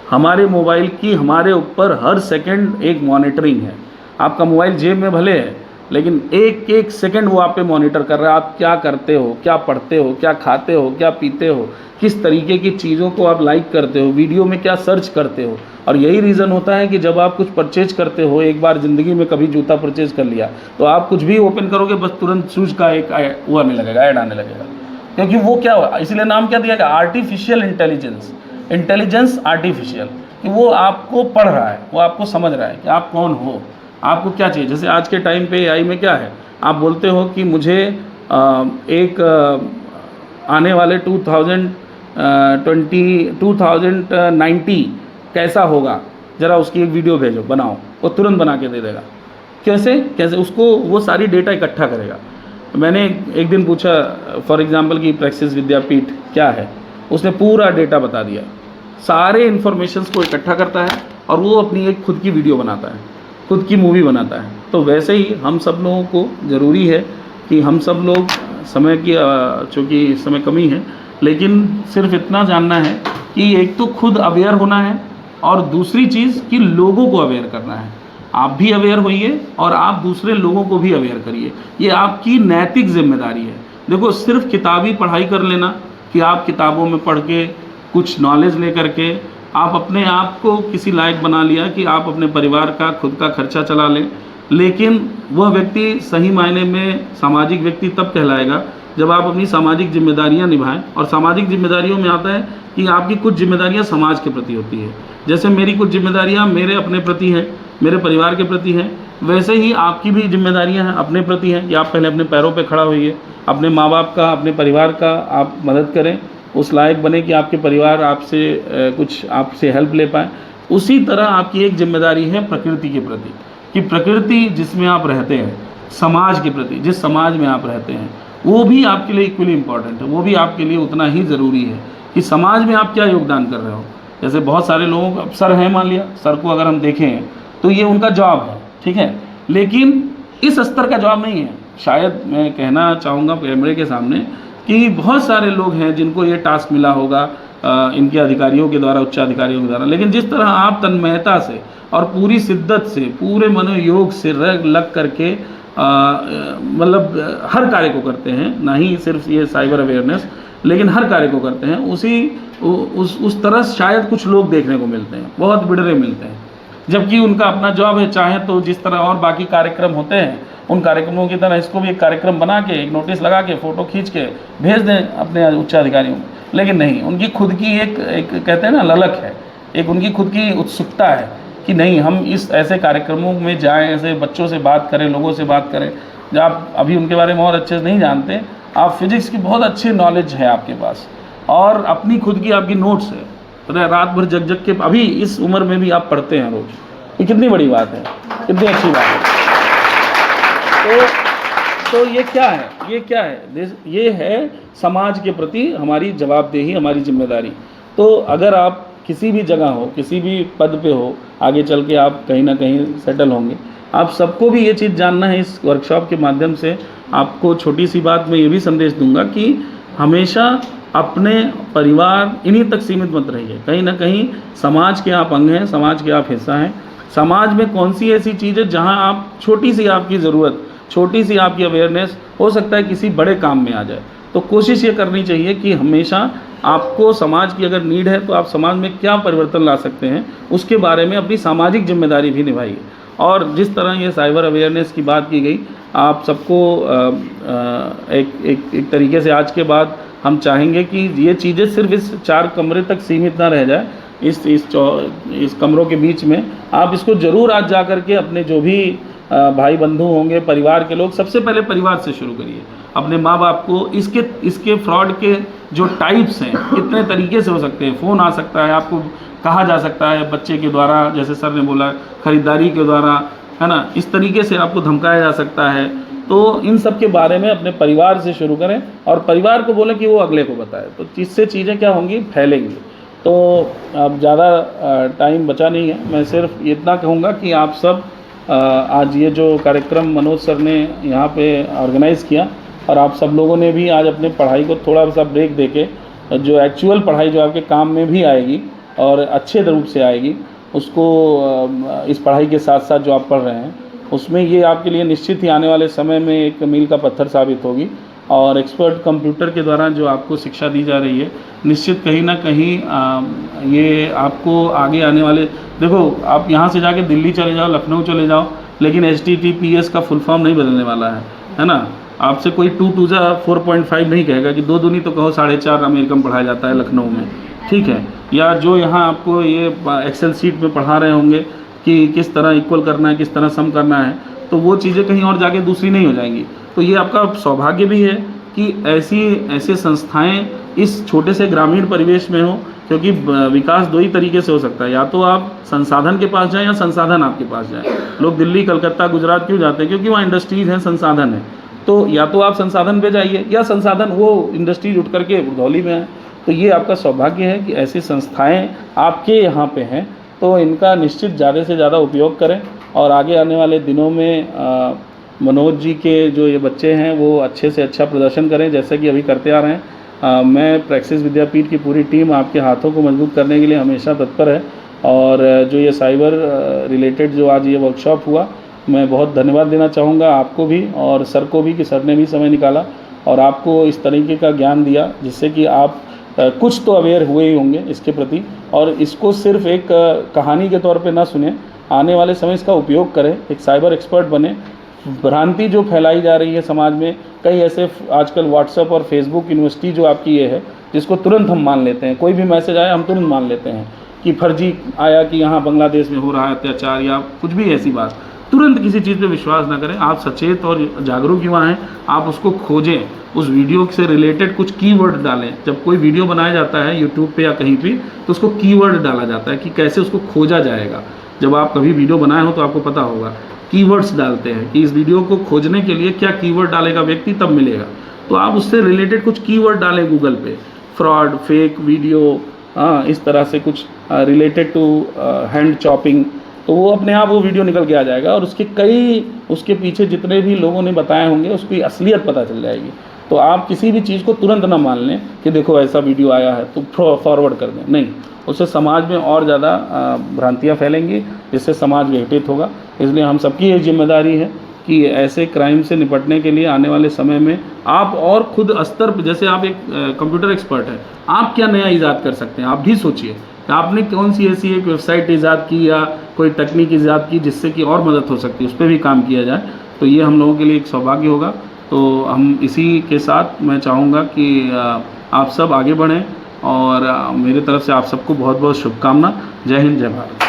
हमारे मोबाइल की हमारे ऊपर हर सेकंड एक मॉनिटरिंग है। आपका मोबाइल जेब में भले है लेकिन एक एक सेकंड वो आप पे मॉनिटर कर रहा है, आप क्या करते हो, क्या पढ़ते हो, क्या खाते हो, क्या पीते हो, किस तरीके की चीज़ों को आप लाइक करते हो, वीडियो में क्या सर्च करते हो। और यही रीज़न होता है कि जब आप कुछ परचेज करते हो, एक बार ज़िंदगी में कभी जूता परचेज कर लिया तो आप कुछ भी ओपन करोगे बस तुरंत शूज़ का एक वो आने लगेगा, ऐड आने लगेगा, क्योंकि वो क्या हुआ, इसलिए नाम क्या दिया गया, आर्टिफिशियल इंटेलिजेंस, इंटेलिजेंस आर्टिफिशियल, कि वो आपको पढ़ रहा है, वो आपको समझ रहा है कि आप कौन हो, आपको क्या चाहिए। जैसे आज के टाइम पे AI में क्या है, आप बोलते हो कि मुझे आने वाले 2090 कैसा होगा, ज़रा उसकी एक वीडियो भेजो, बनाओ, वो तुरंत बना के दे देगा। कैसे उसको वो सारी डेटा इकट्ठा करेगा। मैंने एक दिन पूछा फॉर एग्जांपल कि प्रैक्सिस विद्यापीठ क्या है, उसने पूरा डेटा बता दिया, सारे इन्फॉर्मेशंस को इकट्ठा करता है और वो अपनी एक खुद की वीडियो बनाता है, खुद की मूवी बनाता है। तो वैसे ही हम सब लोगों को ज़रूरी है कि हम सब लोग समय की चूँकि समय कमी है, लेकिन सिर्फ इतना जानना है कि एक तो खुद अवेयर होना है और दूसरी चीज़ कि लोगों को अवेयर करना है। आप भी अवेयर होइए और आप दूसरे लोगों को भी अवेयर करिए, ये आपकी नैतिक जिम्मेदारी है। देखो सिर्फ किताबी पढ़ाई कर लेना कि आप किताबों में पढ़ के कुछ नॉलेज ले करके आप अपने आप को किसी लायक बना लिया कि आप अपने परिवार का खुद का खर्चा चला लें, लेकिन वह व्यक्ति सही मायने में सामाजिक व्यक्ति तब कहलाएगा जब आप अपनी सामाजिक जिम्मेदारियां निभाएं। और सामाजिक जिम्मेदारियों में आता है कि आपकी कुछ जिम्मेदारियां समाज के प्रति होती है। जैसे मेरी कुछ जिम्मेदारियां मेरे अपने प्रति हैं, मेरे परिवार के प्रति हैं, वैसे ही आपकी भी जिम्मेदारियां हैं अपने प्रति हैं कि आप पहले अपने पैरों पे खड़ा होइए, अपने माँ बाप का, अपने परिवार का आप मदद करें, उस लायक बने कि आपके परिवार आपसे कुछ आपसे हेल्प ले पाए। उसी तरह आपकी एक जिम्मेदारी है प्रकृति के प्रति कि प्रकृति जिसमें आप रहते हैं, समाज के प्रति, जिस समाज में आप रहते हैं, वो भी आपके लिए इक्वली इम्पॉर्टेंट है, वो भी आपके लिए उतना ही ज़रूरी है कि समाज में आप क्या योगदान कर रहे हो। जैसे बहुत सारे लोगों को, सर हैं मान लिया, सर को अगर हम देखें तो ये उनका जॉब है, ठीक है, लेकिन इस स्तर का जॉब नहीं है। शायद मैं कहना चाहूँगा कैमरे के सामने कि बहुत सारे लोग हैं जिनको ये टास्क मिला होगा इनके अधिकारियों के द्वारा, उच्च अधिकारियों के द्वारा, लेकिन जिस तरह आप तन्मयता से और पूरी शिद्दत से, पूरे मनोयोग से लग करके मतलब हर कार्य को करते हैं, ना ही सिर्फ ये साइबर अवेयरनेस, लेकिन हर कार्य को करते हैं, उस तरह शायद कुछ लोग देखने को मिलते हैं, बहुत बिड़रे मिलते हैं, जबकि उनका अपना जॉब है। चाहे तो जिस तरह और बाकी कार्यक्रम होते हैं उन कार्यक्रमों की तरह इसको भी एक कार्यक्रम बना के, एक नोटिस लगा के, फ़ोटो खींच के भेज दें अपने उच्चाधिकारियों को, लेकिन नहीं, उनकी खुद की एक कहते हैं ना ललक है, एक उनकी खुद की उत्सुकता है कि नहीं हम इस ऐसे कार्यक्रमों में जाएं, ऐसे बच्चों से बात करें, लोगों से बात करें। जब आप अभी उनके बारे में और अच्छे से नहीं जानते, आप फिजिक्स की बहुत अच्छी नॉलेज है आपके पास और अपनी खुद की आपकी नोट्स है, रात भर जग जग के अभी इस उम्र में भी आप पढ़ते हैं रोज़, ये कितनी बड़ी बात है, कितनी अच्छी बात है। तो तो ये क्या है, ये क्या है, ये है समाज के प्रति हमारी जवाबदेही, हमारी जिम्मेदारी। तो अगर आप किसी भी जगह हो, किसी भी पद पे हो, आगे चल के आप कहीं ना कहीं सेटल होंगे, आप सबको भी ये चीज़ जानना है। इस वर्कशॉप के माध्यम से आपको छोटी सी बात मैं ये भी संदेश दूंगा कि हमेशा अपने परिवार इन्हीं तक सीमित मत रहिए। कहीं ना कहीं समाज के आप अंग हैं, समाज के आप हिस्सा हैं। समाज में कौन सी ऐसी चीज़ है जहां आप छोटी सी आपकी ज़रूरत, छोटी सी आपकी अवेयरनेस हो सकता है किसी बड़े काम में आ जाए। तो कोशिश ये करनी चाहिए कि हमेशा आपको समाज की अगर नीड है तो आप समाज में क्या परिवर्तन ला सकते हैं उसके बारे में अपनी सामाजिक जिम्मेदारी भी निभाइए। और जिस तरह ये साइबर अवेयरनेस की बात की गई, आप सबको एक तरीके से आज के बाद हम चाहेंगे कि ये चीज़ें सिर्फ इस 4 कमरे तक सीमित ना रह जाए। इस कमरों के बीच में आप इसको ज़रूर आज जा कर के अपने जो भी भाई बंधु होंगे, परिवार के लोग, सबसे पहले परिवार से शुरू करिए। अपने माँ बाप को इसके फ्रॉड के जो टाइप्स हैं, कितने तरीके से हो सकते हैं। फ़ोन आ सकता है, आपको कहा जा सकता है बच्चे के द्वारा, जैसे सर ने बोला, ख़रीदारी के द्वारा, है ना, इस तरीके से आपको धमकाया जा सकता है। तो इन सब के बारे में अपने परिवार से शुरू करें और परिवार को बोलें कि वो अगले को बताए, तो इससे चीज़ें क्या होंगी, फैलेंगी। तो अब ज़्यादा टाइम बचा नहीं है, मैं सिर्फ इतना कहूँगा कि आप सब आज ये जो कार्यक्रम मनोज सर ने यहाँ पे ऑर्गेनाइज़ किया और आप सब लोगों ने भी आज अपने पढ़ाई को थोड़ा सा ब्रेक देके जो एक्चुअल पढ़ाई जो आपके काम में भी आएगी और अच्छे रूप से आएगी, उसको इस पढ़ाई के साथ साथ जो आप पढ़ रहे हैं उसमें ये आपके लिए निश्चित ही आने वाले समय में एक मील का पत्थर साबित होगी। और एक्सपर्ट कंप्यूटर के द्वारा जो आपको शिक्षा दी जा रही है, निश्चित कहीं ना कहीं ये आपको आगे आने वाले, देखो आप यहाँ से जाके दिल्ली चले जाओ, लखनऊ चले जाओ, लेकिन HTTPS का फुल फॉर्म नहीं बदलने वाला है ना। आपसे कोई 2 2 4.5 नहीं कहेगा कि 2 दूनी तो कहो 4.5 अमेरिकन पढ़ाया जाता है लखनऊ में, ठीक है। या जो यहाँ आपको ये एक्सेल सीट में पढ़ा रहे होंगे कि किस तरह इक्वल करना है, किस तरह सम करना है, तो वो चीज़ें कहीं और जाके दूसरी नहीं हो जाएंगी। तो ये आपका सौभाग्य भी है कि ऐसे संस्थाएं इस छोटे से ग्रामीण परिवेश में हो, क्योंकि विकास 2 ही तरीके से हो सकता है, या तो आप संसाधन के पास जाएं या संसाधन आपके पास जाएं। लोग दिल्ली, कलकत्ता, गुजरात क्यों जाते हैं? क्योंकि वहाँ इंडस्ट्रीज़ हैं, संसाधन है। तो या तो आप संसाधन पे जाइए या संसाधन वो इंडस्ट्रीज उठ करके बुरदौली में है। तो ये आपका सौभाग्य है कि ऐसी संस्थाएं आपके यहाँ पे हैं, तो इनका निश्चित ज़्यादा से ज़्यादा उपयोग करें। और आगे आने वाले दिनों में मनोज जी के जो ये बच्चे हैं वो अच्छे से अच्छा प्रदर्शन करें जैसे कि अभी करते आ रहे हैं। मैं प्रैक्सिस विद्यापीठ की पूरी टीम आपके हाथों को मजबूत करने के लिए हमेशा तत्पर है। और जो ये साइबर रिलेटेड जो आज ये वर्कशॉप हुआ, मैं बहुत धन्यवाद देना चाहूँगा आपको भी और सर को भी कि सर ने भी समय निकाला और आपको इस तरीके का ज्ञान दिया जिससे कि आप कुछ तो अवेयर हुए ही होंगे इसके प्रति। और इसको सिर्फ एक कहानी के तौर पे ना सुने, आने वाले समय इसका उपयोग करें, एक साइबर एक्सपर्ट बने। भ्रांति जो फैलाई जा रही है समाज में, कई ऐसे आजकल व्हाट्सएप और फेसबुक यूनिवर्सिटी जो आपकी ये है, जिसको तुरंत हम मान लेते हैं, कोई भी मैसेज आया हम तुरंत मान लेते हैं कि फर्जी आया कि यहाँ बांग्लादेश में हो रहा है अत्याचार या कुछ भी ऐसी बात, तुरंत किसी चीज़ पे विश्वास ना करें। आप सचेत और जागरूक युवा हैं, आप उसको खोजें, उस वीडियो से रिलेटेड कुछ कीवर्ड डालें। जब कोई वीडियो बनाया जाता है यूट्यूब पे या कहीं पे, तो उसको कीवर्ड डाला जाता है कि कैसे उसको खोजा जाएगा। जब आप कभी वीडियो बनाए हो तो आपको पता होगा, कीवर्ड्स डालते हैं कि इस वीडियो को खोजने के लिए क्या कीवर्ड डालेगा व्यक्ति, तब मिलेगा। तो आप उससे रिलेटेड कुछ कीवर्ड डालें गूगल पे, फ्रॉड, फेक वीडियो, इस तरह से कुछ रिलेटेड टू हैंड चॉपिंग, तो वो अपने आप वो वीडियो निकल के आ जाएगा और उसके पीछे जितने भी लोगों ने बताए होंगे उसकी असलियत पता चल जाएगी। तो आप किसी भी चीज़ को तुरंत ना मान लें कि देखो ऐसा वीडियो आया है तो फॉरवर्ड कर दें, नहीं, उससे समाज में और ज़्यादा भ्रांतियाँ फैलेंगी, जिससे समाज विघटित होगा। इसलिए हम सबकी ये जिम्मेदारी है कि ऐसे क्राइम से निपटने के लिए आने वाले समय में आप और खुद स्तर पर, जैसे आप एक कंप्यूटर एक्सपर्ट हैं, आप क्या नया ईजाद कर सकते हैं, आप भी सोचिए कि आपने कौन सी ऐसी एक वेबसाइट ईजाद की या कोई तकनीक ईजाद की जिससे कि और मदद हो सकती है, उस पर भी काम किया जाए। तो ये हम लोगों के लिए एक सौभाग्य होगा। तो हम इसी के साथ मैं चाहूँगा कि आप सब आगे बढ़ें और मेरी तरफ से आप सबको बहुत बहुत शुभकामना। जय हिंद, जय भारत।